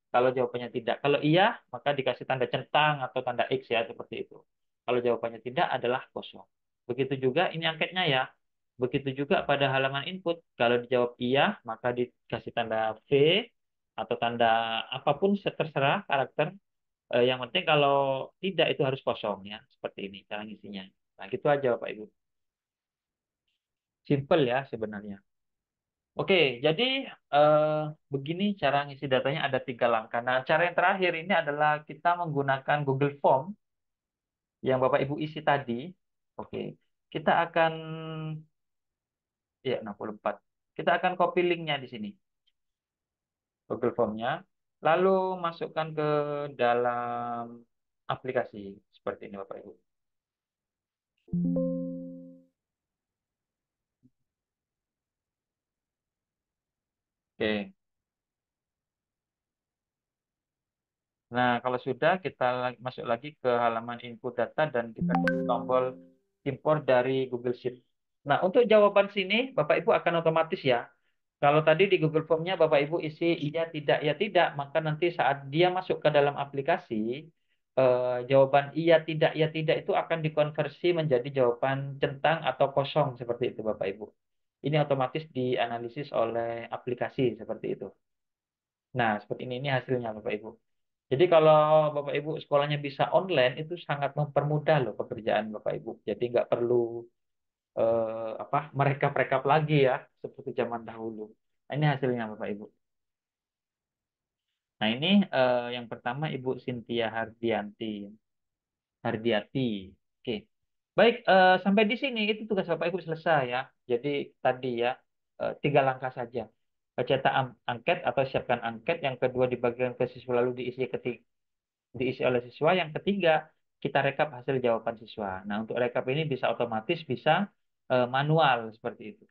kalau jawabannya tidak. Kalau iya maka dikasih tanda centang atau tanda X ya seperti itu. Kalau jawabannya tidak adalah kosong. Begitu juga ini angketnya ya. Begitu juga pada halaman input. Kalau dijawab iya maka dikasih tanda V atau tanda apapun terserah karakter. Yang penting kalau tidak itu harus kosong ya, seperti ini cara ngisinya. Nah, gitu aja Bapak Ibu. Simple ya sebenarnya. Oke, jadi eh, begini cara ngisi datanya ada 3 langkah. Nah, cara yang terakhir ini adalah kita menggunakan Google Form yang Bapak Ibu isi tadi. Oke, kita akan ya 64. Kita akan copy linknya di sini, Google Formnya. Lalu masukkan ke dalam aplikasi seperti ini Bapak Ibu. Oke. Nah, kalau sudah kita masuk lagi ke halaman input data dan kita klik tombol import dari Google Sheet. Nah, untuk jawaban sini Bapak Ibu akan otomatis ya. Kalau tadi di Google Form-nya Bapak Ibu isi iya tidak ya tidak, maka nanti saat dia masuk ke dalam aplikasi jawaban iya tidak ya tidak itu akan dikonversi menjadi jawaban centang atau kosong seperti itu Bapak Ibu. Ini otomatis dianalisis oleh aplikasi seperti itu. Nah, seperti ini hasilnya Bapak Ibu. Jadi kalau Bapak Ibu sekolahnya bisa online itu sangat mempermudah loh pekerjaan Bapak Ibu. Jadi nggak perlu apa merekap-rekap lagi ya seperti zaman dahulu. Nah, ini hasilnya Bapak Ibu. Nah ini yang pertama Ibu Cynthia Hardiati. Oke, baik sampai di sini itu tugas Bapak Ibu selesai ya. Jadi tadi ya 3 langkah saja. Cetak angket atau siapkan angket. Yang kedua dibagikan ke siswa lalu diisi ketik diisi oleh siswa. Yang ketiga, kita rekap hasil jawaban siswa. Nah, untuk rekap ini bisa otomatis, bisa manual seperti itu.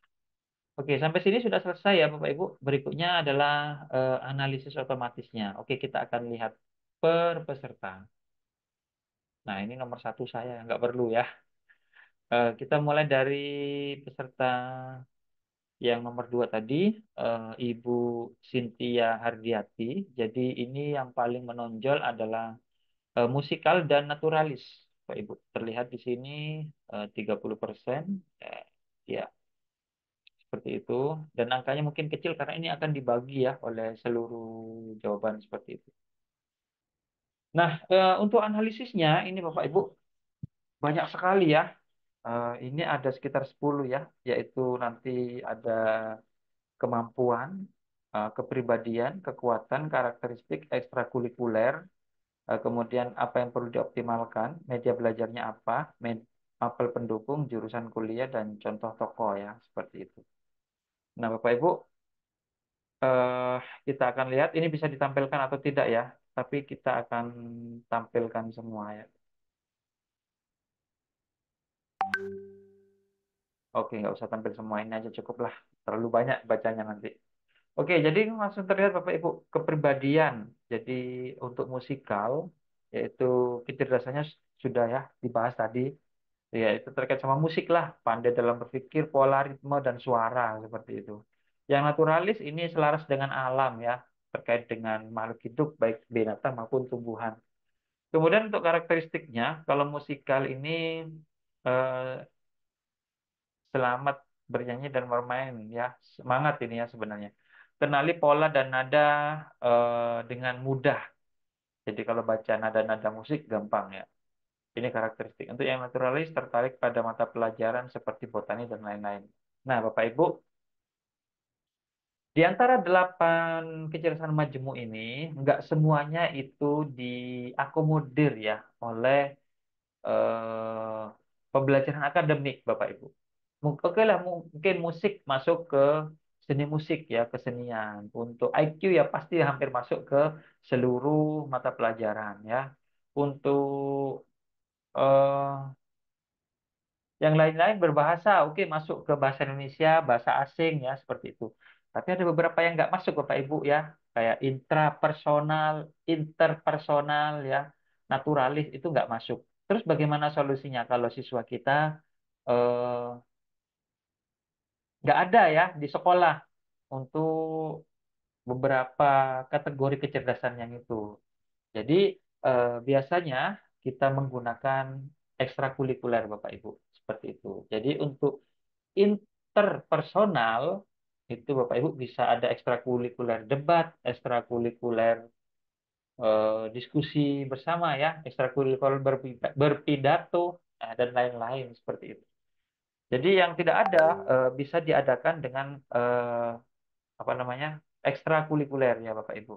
Oke, sampai sini sudah selesai ya Bapak Ibu. Berikutnya adalah analisis otomatisnya. Oke, kita akan lihat per peserta. Nah, ini nomor satu saya, nggak perlu ya. Kita mulai dari peserta yang nomor dua tadi, Ibu Cynthia Hardiati. Jadi ini yang paling menonjol adalah musikal dan naturalis, Pak Ibu. Terlihat di sini 30%. Eh, ya, seperti itu. Dan angkanya mungkin kecil karena ini akan dibagi ya oleh seluruh jawaban seperti itu. Nah, untuk analisisnya ini Bapak Ibu banyak sekali ya. Ini ada sekitar 10 ya, yaitu nanti ada kemampuan, kepribadian, kekuatan, karakteristik, ekstrakurikuler, kemudian apa yang perlu dioptimalkan, media belajarnya apa, apel pendukung, jurusan kuliah, dan contoh tokoh ya, seperti itu. Nah, Bapak Ibu, eh, kita akan lihat ini bisa ditampilkan atau tidak ya, tapi kita akan tampilkan semua ya. Oke, nggak usah tampil semua, ini aja cukup lah, terlalu banyak bacanya nanti. Oke, jadi langsung terlihat Bapak Ibu kepribadian. Jadi untuk musikal, yaitu kecerdasannya sudah ya dibahas tadi. Ya, itu terkait sama musik lah, pandai dalam berpikir, pola, ritme, dan suara, seperti itu. Yang naturalis ini selaras dengan alam ya, terkait dengan makhluk hidup, baik binatang maupun tumbuhan. Kemudian untuk karakteristiknya, kalau musikal ini eh, selamat bernyanyi dan bermain ya, semangat ini ya sebenarnya. Kenali pola dan nada dengan mudah. Jadi kalau baca nada-nada musik gampang ya. Ini karakteristik. Untuk yang naturalis tertarik pada mata pelajaran seperti botani dan lain-lain. Nah, Bapak Ibu, di antara 8 kecerdasan majemuk ini, nggak semuanya itu diakomodir ya oleh eh, pembelajaran akademik, Bapak Ibu. Oke lah, mungkin musik masuk ke seni musik ya, kesenian. Untuk IQ ya pasti hampir masuk ke seluruh mata pelajaran ya. Untuk eh, yang lain-lain berbahasa, oke masuk ke bahasa Indonesia, bahasa asing ya seperti itu. Tapi ada beberapa yang nggak masuk Bapak Ibu ya, kayak intrapersonal, interpersonal ya, naturalis itu nggak masuk. Terus bagaimana solusinya kalau siswa kita eh, nggak ada ya di sekolah untuk beberapa kategori kecerdasan yang itu. Jadi biasanya kita menggunakan ekstrakurikuler Bapak Ibu seperti itu. Jadi untuk interpersonal itu Bapak Ibu bisa ada ekstrakurikuler debat, ekstrakurikuler diskusi bersama ya, ekstrakurikuler berpidato dan lain-lain seperti itu. Jadi yang tidak ada bisa diadakan dengan apa namanya ekstrakurikuler ya Bapak Ibu.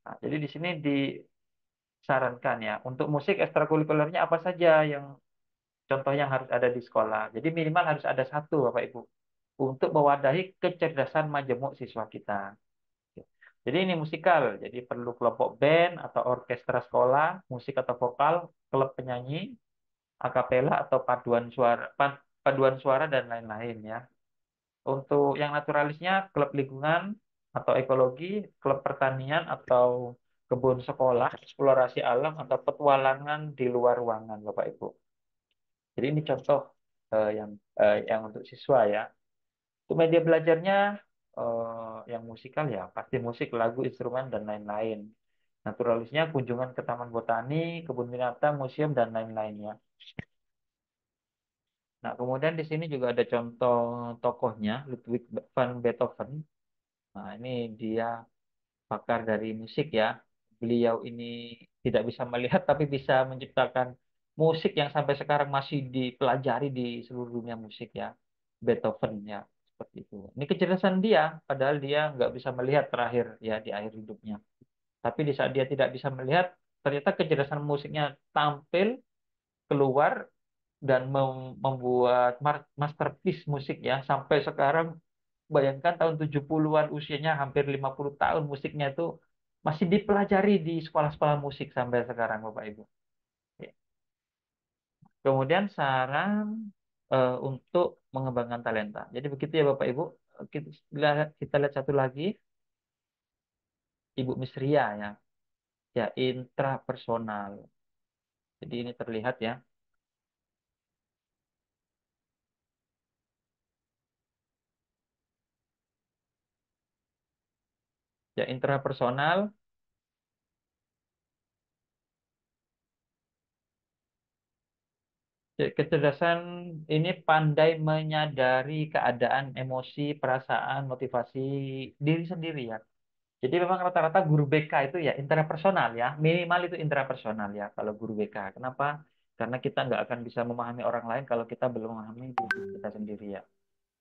Nah, jadi di sini disarankan ya untuk musik ekstrakurikulernya apa saja yang contoh yang harus ada di sekolah. Jadi minimal harus ada satu Bapak Ibu untuk mewadahi kecerdasan majemuk siswa kita. Jadi ini musikal, jadi perlu kelompok band atau orkestra sekolah, musik atau vokal, klub penyanyi, akapela atau paduan suara dan lain-lain ya. Untuk yang naturalisnya klub lingkungan atau ekologi, klub pertanian atau kebun sekolah, eksplorasi alam atau petualangan di luar ruangan, Bapak Ibu. Jadi ini contoh yang untuk siswa ya. Untuk media belajarnya yang musikal ya pasti musik, lagu, instrumen dan lain-lain. Naturalisnya kunjungan ke taman botani, kebun binatang, museum dan lain-lainnya. Nah, kemudian di sini juga ada contoh tokohnya, Ludwig van Beethoven. Nah, ini dia pakar dari musik ya. Beliau ini tidak bisa melihat tapi bisa menciptakan musik yang sampai sekarang masih dipelajari di seluruh dunia musik ya. Beethoven ya, seperti itu. Ini kecerdasan dia, padahal dia nggak bisa melihat terakhir ya di akhir hidupnya. Tapi di saat dia tidak bisa melihat, ternyata kecerdasan musiknya tampil keluar dan membuat masterpiece musik ya. Sampai sekarang bayangkan tahun 70-an usianya hampir 50 tahun musiknya itu masih dipelajari di sekolah-sekolah musik sampai sekarang, Bapak Ibu. Ya. Kemudian saran untuk mengembangkan talenta. Jadi begitu ya Bapak Ibu. Kita lihat satu lagi, Ibu Misria ya, ya intrapersonal. Jadi ini terlihat ya, ya intrapersonal. Ya, kecerdasan ini pandai menyadari keadaan, emosi, perasaan, motivasi diri sendiri ya. Jadi memang rata-rata guru BK itu ya intrapersonal ya, minimal itu intrapersonal ya kalau guru BK. Kenapa? Karena kita nggak akan bisa memahami orang lain kalau kita belum memahami diri kita sendiri ya.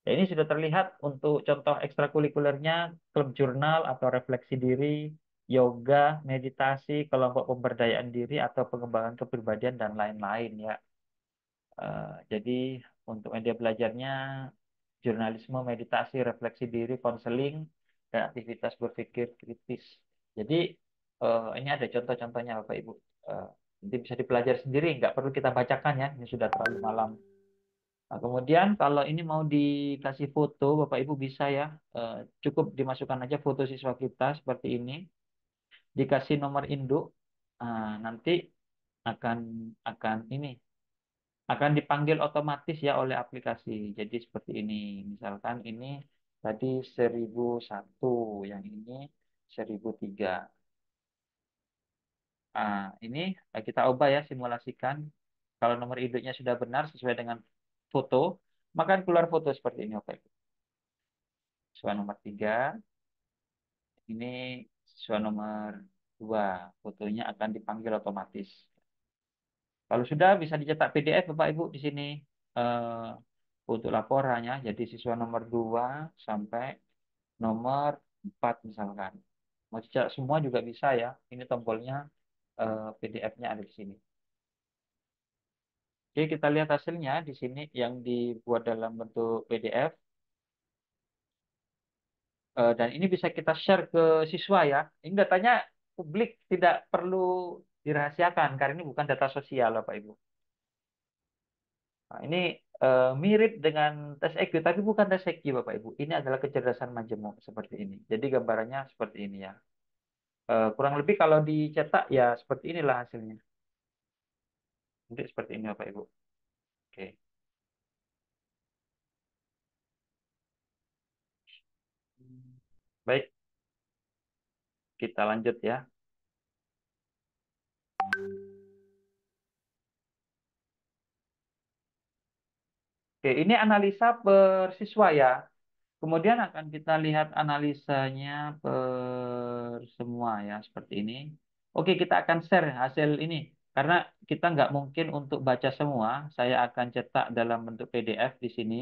Ya, ini sudah terlihat untuk contoh ekstrakurikulernya, klub jurnal atau refleksi diri, yoga, meditasi, kelompok pemberdayaan diri atau pengembangan kepribadian dan lain-lain ya. Jadi untuk media belajarnya jurnalisme, meditasi, refleksi diri, konseling, dan aktivitas berpikir kritis. Jadi ini ada contoh-contohnya Bapak Ibu. Eh, Nanti bisa dipelajari sendiri, nggak perlu kita bacakan ya, ini sudah terlalu malam. Nah, kemudian kalau ini mau dikasih foto, Bapak Ibu bisa ya, eh, cukup dimasukkan aja foto siswa kita seperti ini, dikasih nomor induk, nanti akan akan ini akan dipanggil otomatis ya oleh aplikasi. Jadi seperti ini. Misalkan ini tadi 1001, yang ini 1003. Ini kita ubah ya, simulasikan. Kalau nomor induknya sudah benar sesuai dengan foto, maka keluar foto seperti ini. Oke. Siswa nomor 3, ini siswa nomor 2. Fotonya akan dipanggil otomatis. Kalau sudah bisa dicetak PDF Bapak Ibu di sini eh, untuk laporannya. Jadi siswa nomor 2 sampai nomor 4 misalkan. Mau dicetak semua juga bisa ya. Ini tombolnya PDF-nya ada di sini. Oke, kita lihat hasilnya di sini yang dibuat dalam bentuk PDF. Dan ini bisa kita share ke siswa ya. Ini datanya publik, tidak perlu dirahasiakan karena ini bukan data sosial Bapak Ibu. Nah, ini mirip dengan tes EQ, tapi bukan tes EQ, Bapak Ibu. Ini adalah kecerdasan majemuk seperti ini. Jadi gambarannya seperti ini ya. Kurang lebih kalau dicetak ya seperti inilah hasilnya. Jadi seperti ini, Bapak Ibu. Oke, baik, kita lanjut ya. Oke, ini analisa per siswa ya. Kemudian akan kita lihat analisanya per semua ya, seperti ini. Oke, kita akan share hasil ini. Karena kita nggak mungkin untuk baca semua, saya akan cetak dalam bentuk PDF di sini.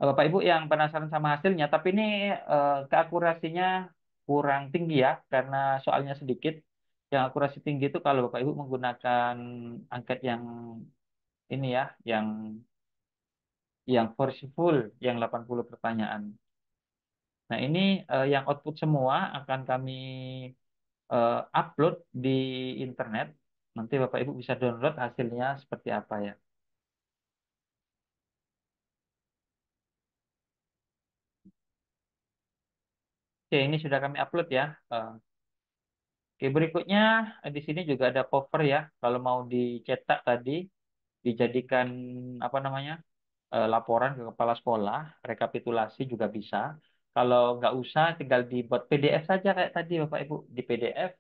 Bapak Ibu yang penasaran sama hasilnya, tapi ini keakurasinya kurang tinggi ya, karena soalnya sedikit. Yang akurasi tinggi itu kalau Bapak Ibu menggunakan angket yang ini ya, yang forceful, yang 80 pertanyaan. Nah, ini yang output semua akan kami upload di internet. Nanti Bapak Ibu bisa download hasilnya seperti apa ya. Oke, ini sudah kami upload ya. Oke, berikutnya di sini juga ada cover ya. Kalau mau dicetak tadi, dijadikan apa namanya laporan ke kepala sekolah, rekapitulasi juga bisa. Kalau nggak usah, tinggal dibuat PDF saja kayak tadi Bapak Ibu, di PDF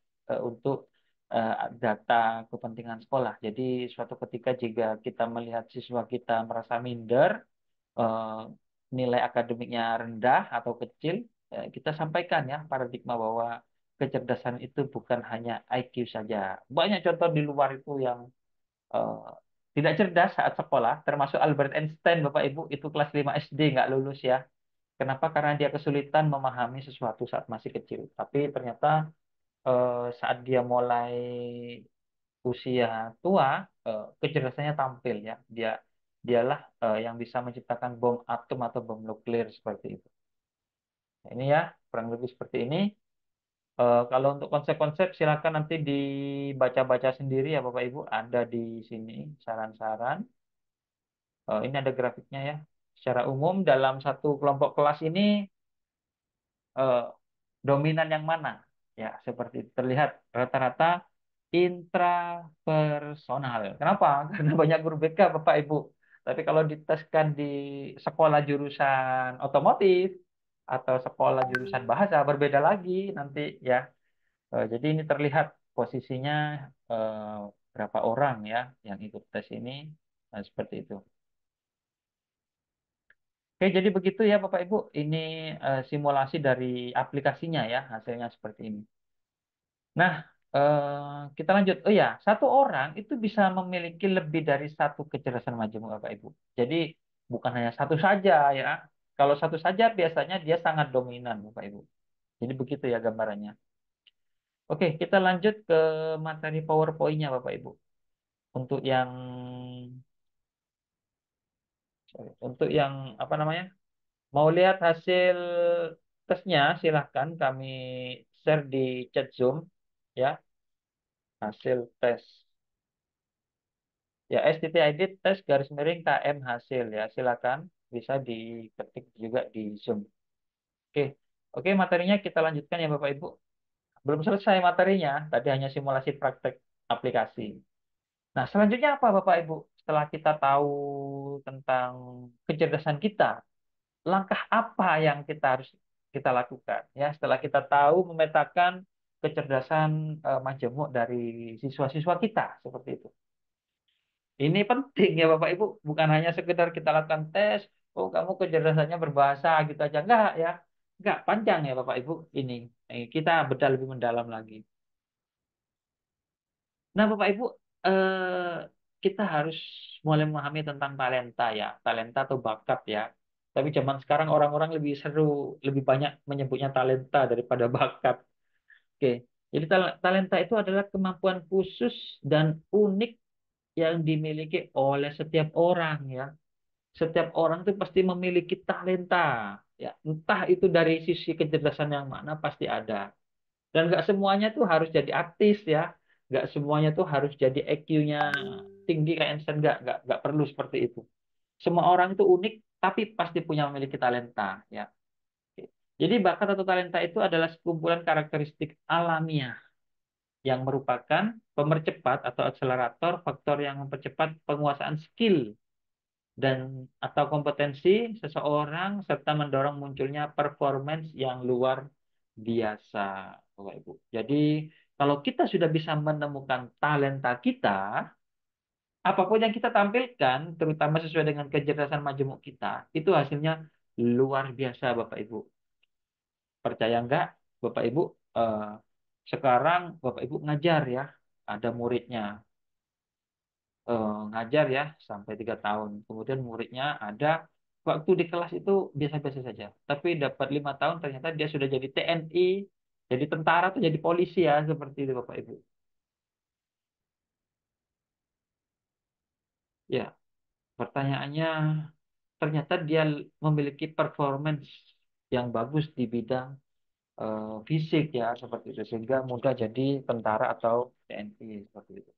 untuk eh, data kepentingan sekolah. Jadi suatu ketika jika kita melihat siswa kita merasa minder, eh, nilai akademiknya rendah atau kecil, kita sampaikan ya paradigma bahwa kecerdasan itu bukan hanya IQ saja. Banyak contoh di luar itu yang eh, tidak cerdas saat sekolah, termasuk Albert Einstein, Bapak Ibu, itu kelas 5 SD nggak lulus ya. Kenapa? Karena dia kesulitan memahami sesuatu saat masih kecil. Tapi ternyata saat dia mulai usia tua, kecerdasannya tampil ya. Dialah yang bisa menciptakan bom atom atau bom nuklir seperti itu. Nah, ini ya, kurang lebih seperti ini. Kalau untuk konsep-konsep silakan nanti dibaca-baca sendiri ya Bapak Ibu. Ada di sini saran-saran. Ini ada grafiknya ya. Secara umum dalam satu kelompok kelas ini eh, dominan yang mana? Ya, seperti itu. Terlihat rata-rata intrapersonal. Kenapa? Karena banyak guru BK Bapak Ibu. Tapi kalau diteskan di sekolah jurusan otomotif atau sekolah jurusan bahasa berbeda lagi nanti ya. Jadi ini terlihat posisinya eh, berapa orang ya yang ikut tes ini. Nah, seperti itu. Oke, jadi begitu ya Bapak Ibu. Ini simulasi dari aplikasinya ya, hasilnya seperti ini. Nah, kita lanjut. Oh ya, satu orang itu bisa memiliki lebih dari satu kecerdasan majemuk Bapak Ibu. Jadi bukan hanya satu saja ya. Kalau satu saja biasanya dia sangat dominan Bapak Ibu. Jadi begitu ya gambarannya. Oke, kita lanjut ke materi PowerPoint-nya Bapak Ibu. Untuk yang untuk yang apa namanya? Mau lihat hasil tesnya, silahkan kami share di chat Zoom ya, hasil tes. Ya, STTID tes garis miring KM hasil ya. Silakan bisa diketik juga di Zoom. Oke. Oke, materinya kita lanjutkan ya Bapak Ibu. Belum selesai materinya, tadi hanya simulasi praktek aplikasi. Nah, selanjutnya apa Bapak Ibu? Setelah kita tahu tentang kecerdasan kita, langkah apa yang kita harus kita lakukan ya setelah kita tahu memetakan kecerdasan majemuk dari siswa-siswa kita seperti itu. Ini penting ya Bapak Ibu, bukan hanya sekedar kita lakukan tes, oh kamu kecerdasannya berbahasa gitu aja enggak ya. Enggak, panjang ya Bapak Ibu ini. Kita bedah lebih mendalam lagi. Nah, Bapak Ibu, kita harus mulai memahami tentang talenta ya, talenta atau bakat ya. Tapi zaman sekarang orang-orang lebih seru, lebih banyak menyebutnya talenta daripada bakat. Oke, jadi talenta itu adalah kemampuan khusus dan unik yang dimiliki oleh setiap orang ya. Setiap orang itu pasti memiliki talenta ya. Entah itu dari sisi kecerdasan yang mana pasti ada. Dan nggak semuanya tuh harus jadi artis ya. Nggak semuanya tuh harus jadi EQ-nya tinggi kayak Einstein. Nggak perlu seperti itu. Semua orang itu unik, tapi pasti punya memiliki talenta ya. Jadi bakat atau talenta itu adalah sekumpulan karakteristik alamiah yang merupakan pemercepat atau akselerator faktor yang mempercepat penguasaan skill dan atau kompetensi seseorang serta mendorong munculnya performance yang luar biasa, Bapak Ibu. Jadi, kalau kita sudah bisa menemukan talenta kita, apapun yang kita tampilkan, terutama sesuai dengan kecerdasan majemuk kita, itu hasilnya luar biasa, Bapak Ibu. Percaya nggak, Bapak Ibu? eh, Sekarang Bapak Ibu ngajar ya, ada muridnya ngajar ya sampai 3 tahun. Kemudian muridnya ada waktu di kelas itu biasa-biasa saja. Tapi dapat 5 tahun ternyata dia sudah jadi TNI, jadi tentara atau jadi polisi ya seperti itu Bapak Ibu. Ya, pertanyaannya ternyata dia memiliki performance yang bagus di bidang fisik ya seperti itu sehingga mudah jadi tentara atau TNI seperti itu.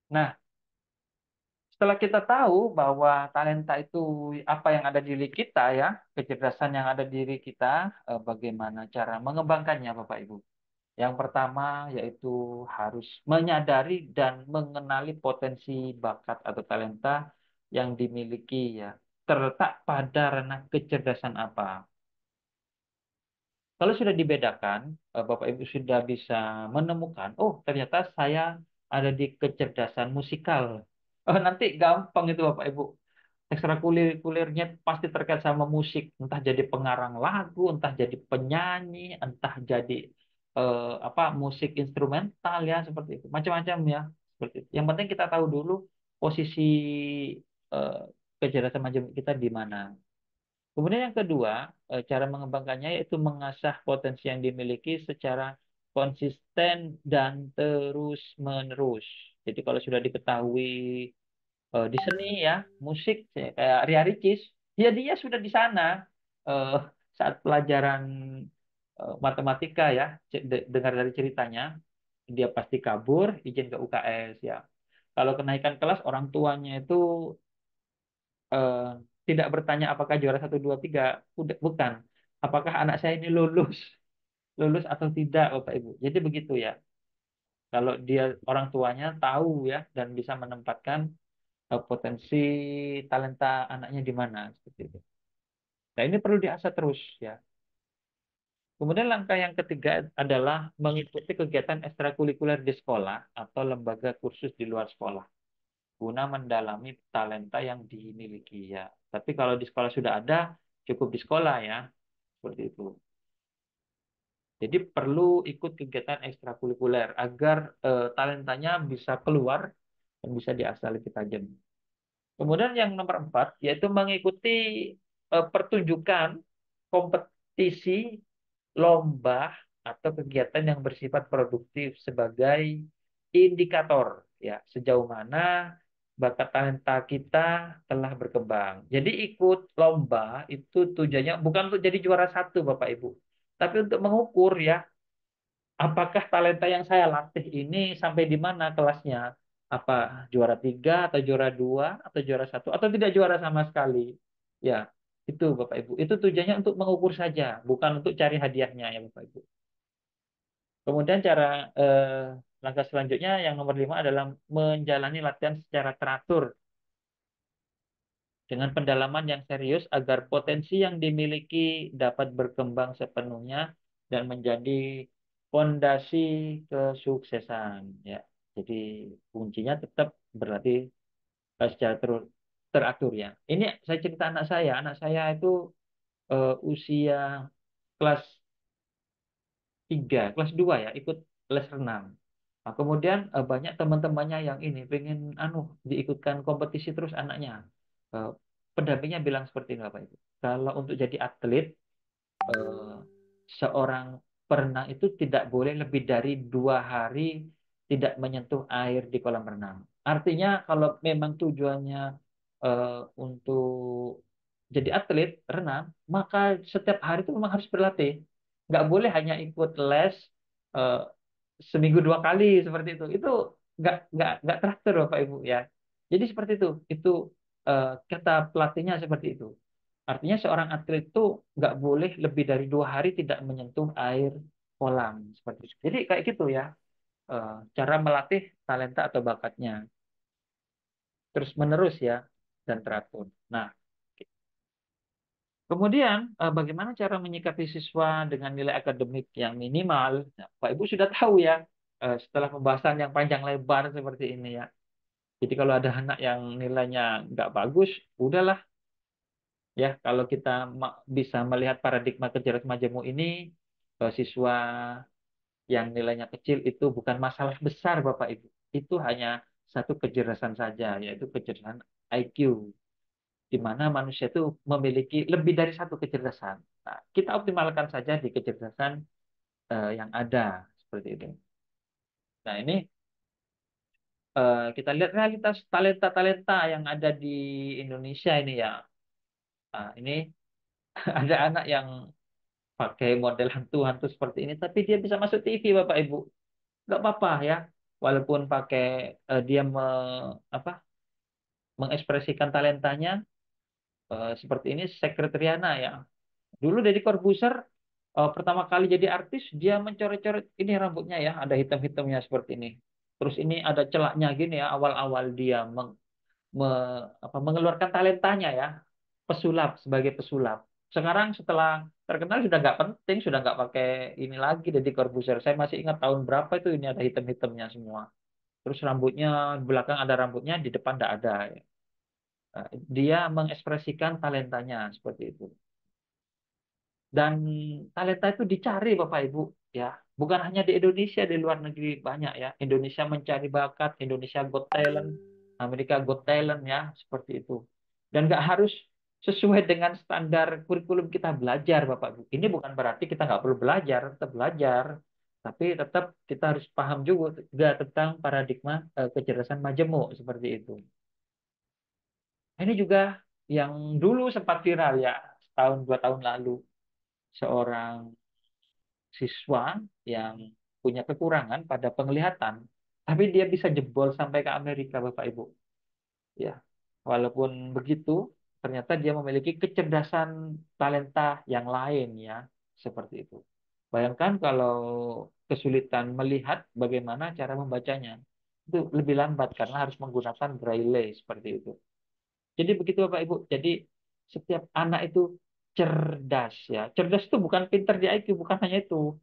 Nah, setelah kita tahu bahwa talenta itu apa yang ada di diri kita ya, kecerdasan yang ada di diri kita, bagaimana cara mengembangkannya Bapak Ibu. Yang pertama yaitu harus menyadari dan mengenali potensi bakat atau talenta yang dimiliki ya, terletak pada ranah kecerdasan apa. Kalau sudah dibedakan, Bapak Ibu sudah bisa menemukan, oh ternyata saya ada di kecerdasan musikal. Oh, nanti gampang itu Bapak Ibu ekstrakurikulernya pasti terkait sama musik, entah jadi pengarang lagu, entah jadi penyanyi, entah jadi apa musik instrumental ya seperti itu, macam-macam ya seperti itu. Yang penting kita tahu dulu posisi eh, kecerdasan macam kita di mana. Kemudian yang kedua, cara mengembangkannya yaitu mengasah potensi yang dimiliki secara konsisten dan terus-menerus. Jadi kalau sudah diketahui di seni ya, musik ya, kayak Ria Ricis, ya dia sudah di sana eh, saat pelajaran matematika ya, dengar dari ceritanya, dia pasti kabur, izin ke UKS ya. Kalau kenaikan kelas orang tuanya itu eh, tidak bertanya apakah juara satu 2 3, udah bukan. Apakah anak saya ini lulus, lulus atau tidak, Bapak Ibu. Jadi begitu ya. Kalau dia orang tuanya tahu ya dan bisa menempatkan potensi talenta anaknya di mana seperti itu. Nah, ini perlu diasah terus ya. Kemudian langkah yang ketiga adalah mengikuti kegiatan ekstrakurikuler di sekolah atau lembaga kursus di luar sekolah guna mendalami talenta yang dimiliki ya. Tapi kalau di sekolah sudah ada, cukup di sekolah ya, seperti itu. Jadi perlu ikut kegiatan ekstrakurikuler agar talentanya bisa keluar dan bisa diasah lebih tajam. Kemudian yang nomor empat yaitu mengikuti pertunjukan, kompetisi, lomba atau kegiatan yang bersifat produktif sebagai indikator ya sejauh mana bakat talenta kita telah berkembang. Jadi ikut lomba itu tujuannya bukan untuk jadi juara satu Bapak Ibu, tapi untuk mengukur ya apakah talenta yang saya latih ini sampai di mana kelasnya. Apa juara tiga atau juara dua atau juara satu atau tidak juara sama sekali. Ya, itu Bapak Ibu. Itu tujuannya untuk mengukur saja, bukan untuk cari hadiahnya ya Bapak Ibu. Kemudian langkah selanjutnya yang nomor lima adalah menjalani latihan secara teratur dengan pendalaman yang serius agar potensi yang dimiliki dapat berkembang sepenuhnya dan menjadi fondasi kesuksesan ya. Jadi kuncinya tetap berarti secara teratur ya. Ini saya cerita anak saya itu usia kelas 3 kelas 2 ya, ikut les renang. Nah, kemudian banyak teman-temannya yang ini pengen diikutkan kompetisi terus anaknya. Eh, Pendampingnya bilang seperti ini Bapak Ibu. Kalau untuk jadi atlet, eh, seorang perenang itu tidak boleh lebih dari 2 hari tidak menyentuh air di kolam renang. Artinya kalau memang tujuannya untuk jadi atlet renang, maka setiap hari itu memang harus berlatih. Nggak boleh hanya ikut les eh, seminggu 2 kali seperti itu. Itu nggak teratur Bapak Ibu ya. Jadi seperti itu. Itu kata pelatihnya seperti itu. Artinya seorang atlet itu nggak boleh lebih dari 2 hari tidak menyentuh air kolam seperti itu. Jadi kayak gitu ya cara melatih talenta atau bakatnya terus menerus ya dan teratur. Nah, kemudian bagaimana cara menyikapi siswa dengan nilai akademik yang minimal? Nah, Pak Ibu sudah tahu ya setelah pembahasan yang panjang lebar seperti ini ya. Jadi kalau ada anak yang nilainya nggak bagus, udahlah ya. Kalau kita bisa melihat paradigma kecerdasan majemuk ini, siswa yang nilainya kecil itu bukan masalah besar Bapak Ibu. Itu hanya satu kecerdasan saja, yaitu kecerdasan IQ, di mana manusia itu memiliki lebih dari satu kecerdasan. Nah, kita optimalkan saja di kecerdasan yang ada seperti itu. Nah, ini kita lihat realitas talenta-talenta yang ada di Indonesia ini ya. Nah, ini ada anak yang pakai model hantu-hantu seperti ini, tapi dia bisa masuk TV, Bapak Ibu. Nggak apa-apa ya, walaupun pakai dia apa, mengekspresikan talentanya seperti ini, sekretariana ya. Dulu Deddy Corbuzier pertama kali jadi artis, dia mencoret-coret ini rambutnya ya, ada hitam-hitamnya seperti ini. Terus ini ada celaknya gini ya, awal-awal dia mengeluarkan talentanya ya, pesulap sebagai pesulap. Sekarang setelah terkenal sudah nggak penting, sudah nggak pakai ini lagi Deddy Corbuzier. Saya masih ingat tahun berapa itu ini ada hitam-hitamnya semua. Terus rambutnya di belakang ada rambutnya, di depan tidak ada. Ya. Dia mengekspresikan talentanya seperti itu. Dan talenta itu dicari Bapak Ibu ya. Bukan hanya di Indonesia, di luar negeri banyak ya. Indonesia mencari bakat, Indonesia Got Talent, Amerika Got Talent ya, seperti itu. Dan nggak harus sesuai dengan standar kurikulum kita belajar Bapak Ibu. Ini bukan berarti kita nggak perlu belajar, tetap belajar. Tapi tetap kita harus paham juga tentang paradigma kecerdasan majemuk seperti itu. Ini juga yang dulu sempat viral ya, setahun 2 tahun lalu. Seorang siswa yang punya kekurangan pada penglihatan, tapi dia bisa jebol sampai ke Amerika, Bapak Ibu. Ya, walaupun begitu, ternyata dia memiliki kecerdasan talenta yang lain ya, seperti itu. Bayangkan kalau kesulitan melihat bagaimana cara membacanya, itu lebih lambat karena harus menggunakan braille seperti itu. Jadi begitu Bapak Ibu. Jadi setiap anak itu cerdas ya. Cerdas itu bukan pintar di IQ, bukan hanya itu.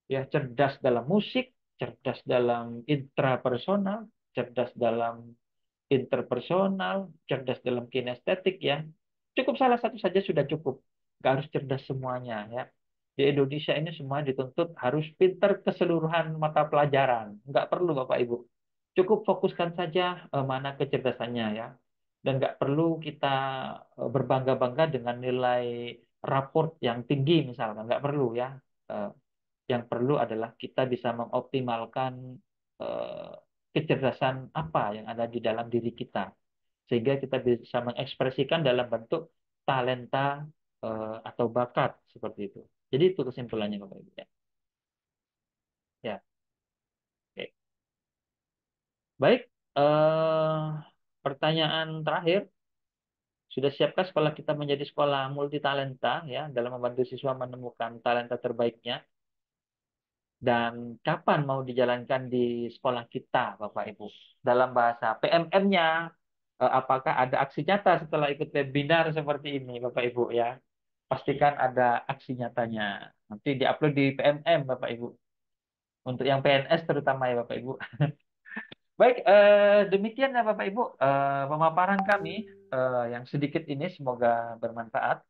Ya, cerdas dalam musik, cerdas dalam intrapersonal, cerdas dalam interpersonal, cerdas dalam kinestetik ya. Cukup salah satu saja sudah cukup. Nggak harus cerdas semuanya ya. Di Indonesia ini semua dituntut harus pintar keseluruhan mata pelajaran. Nggak perlu Bapak Ibu. Cukup fokuskan saja mana kecerdasannya ya. Dan nggak perlu kita berbangga-bangga dengan nilai raport yang tinggi misalkan. Nggak perlu ya. Eh, yang perlu adalah kita bisa mengoptimalkan eh, kecerdasan apa yang ada di dalam diri kita, sehingga kita bisa mengekspresikan dalam bentuk talenta atau bakat seperti itu. Jadi itu kesimpulannya Bapak Ibu ya. Ya, oke. Baik, pertanyaan terakhir, sudah siapkah sekolah kita menjadi sekolah multitalenta ya dalam membantu siswa menemukan talenta terbaiknya? Dan kapan mau dijalankan di sekolah kita, Bapak Ibu? Dalam bahasa PMM-nya, apakah ada aksi nyata setelah ikut webinar seperti ini, Bapak Ibu ya? Pastikan ada aksi nyatanya. Nanti diupload di PMM, Bapak Ibu. Untuk yang PNS terutama ya, Bapak Ibu. Baik, demikian ya Bapak Ibu, pemaparan kami yang sedikit ini semoga bermanfaat.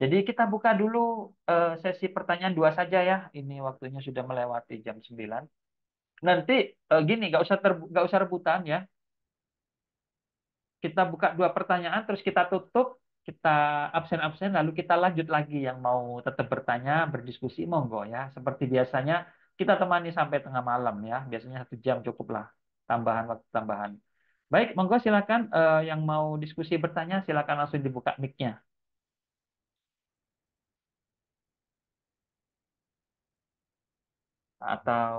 Jadi kita buka dulu sesi pertanyaan dua saja ya. Ini waktunya sudah melewati jam 9. Nanti gini, nggak usah rebutan ya. Kita buka dua pertanyaan, terus kita tutup, kita absen-absen, lalu kita lanjut lagi yang mau tetap bertanya, berdiskusi, monggo ya. Seperti biasanya kita temani sampai tengah malam ya. Biasanya 1 jam cukup lah, tambahan waktu tambahan. Baik, monggo silakan yang mau diskusi bertanya, silakan langsung dibuka mic-nya. Atau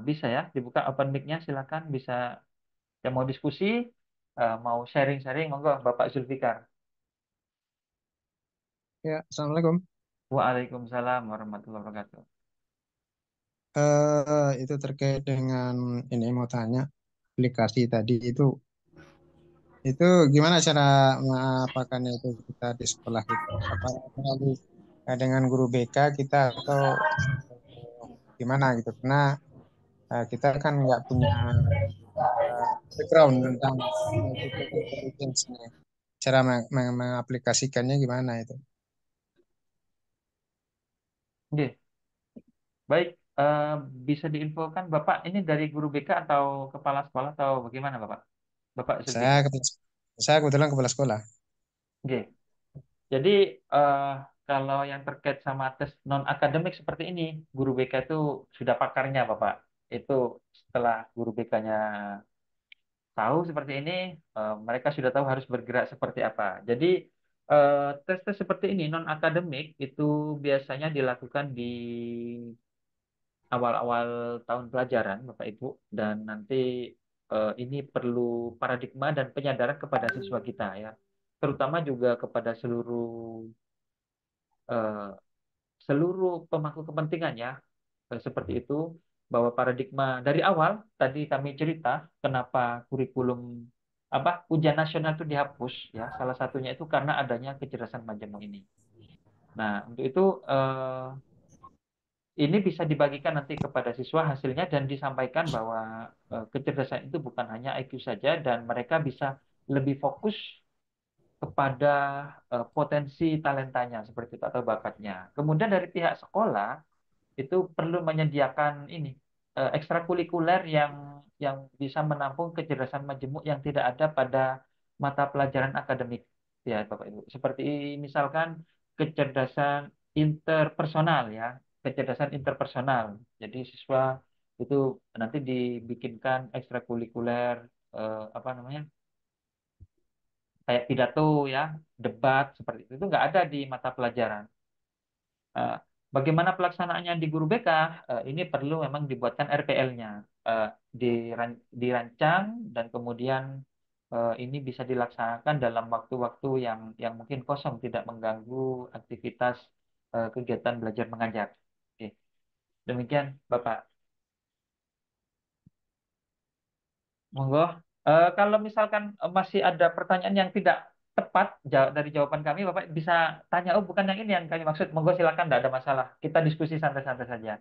bisa ya, dibuka open mic-nya, silakan bisa yang mau diskusi, mau sharing-sharing, monggo Bapak Zulfikar. Ya, Assalamualaikum. Waalaikumsalam warahmatullahi wabarakatuh. Itu terkait dengan ini mau tanya aplikasi tadi itu gimana cara mengapakannya itu kita di sekolah itu? Apa melalui dengan guru BK kita atau gimana gitu? Karena kita kan nggak punya background tentang artificial intelligence ini. Cara mengaplikasikannya gimana itu? Oke, baik. Eh, bisa diinfokan Bapak ini dari guru BK atau kepala sekolah atau bagaimana Bapak? Bapak Saya Zulfikar. kepala, saya kebetulan kepala sekolah. Oke. Jadi eh, kalau yang terkait sama tes non akademik seperti ini, guru BK itu sudah pakarnya Bapak. Itu setelah guru BK-nya tahu seperti ini, mereka sudah tahu harus bergerak seperti apa. Jadi tes-tes seperti ini non akademik itu biasanya dilakukan di awal-awal tahun pelajaran, Bapak Ibu, dan nanti ini perlu paradigma dan penyadaran kepada siswa kita ya, terutama juga kepada seluruh eh, seluruh pemangku kepentingan ya, seperti itu, bahwa paradigma dari awal tadi kami cerita kenapa kurikulum apa ujian nasional itu dihapus ya, salah satunya itu karena adanya kecerdasan majemuk ini. Nah, untuk itu ini bisa dibagikan nanti kepada siswa hasilnya dan disampaikan bahwa kecerdasan itu bukan hanya IQ saja dan mereka bisa lebih fokus kepada potensi talentanya seperti itu atau bakatnya. Kemudian dari pihak sekolah itu perlu menyediakan ini ekstrakurikuler yang bisa menampung kecerdasan majemuk yang tidak ada pada mata pelajaran akademik ya Bapak Ibu. Seperti misalkan kecerdasan interpersonal ya, kecerdasan interpersonal. Jadi siswa itu nanti dibikinkan ekstrakurikuler apa namanya? Kayak pidato ya, debat seperti itu nggak ada di mata pelajaran. Bagaimana pelaksanaannya di guru BK? Ini perlu memang dibuatkan RPL-nya, dirancang dan kemudian ini bisa dilaksanakan dalam waktu-waktu yang mungkin kosong, tidak mengganggu aktivitas kegiatan belajar mengajar. Oke, demikian Bapak. Monggo. Kalau misalkan masih ada pertanyaan yang tidak tepat dari jawaban kami, Bapak bisa tanya, oh bukan yang ini yang kami maksud. Monggo silakan, tidak ada masalah. Kita diskusi santai-santai saja.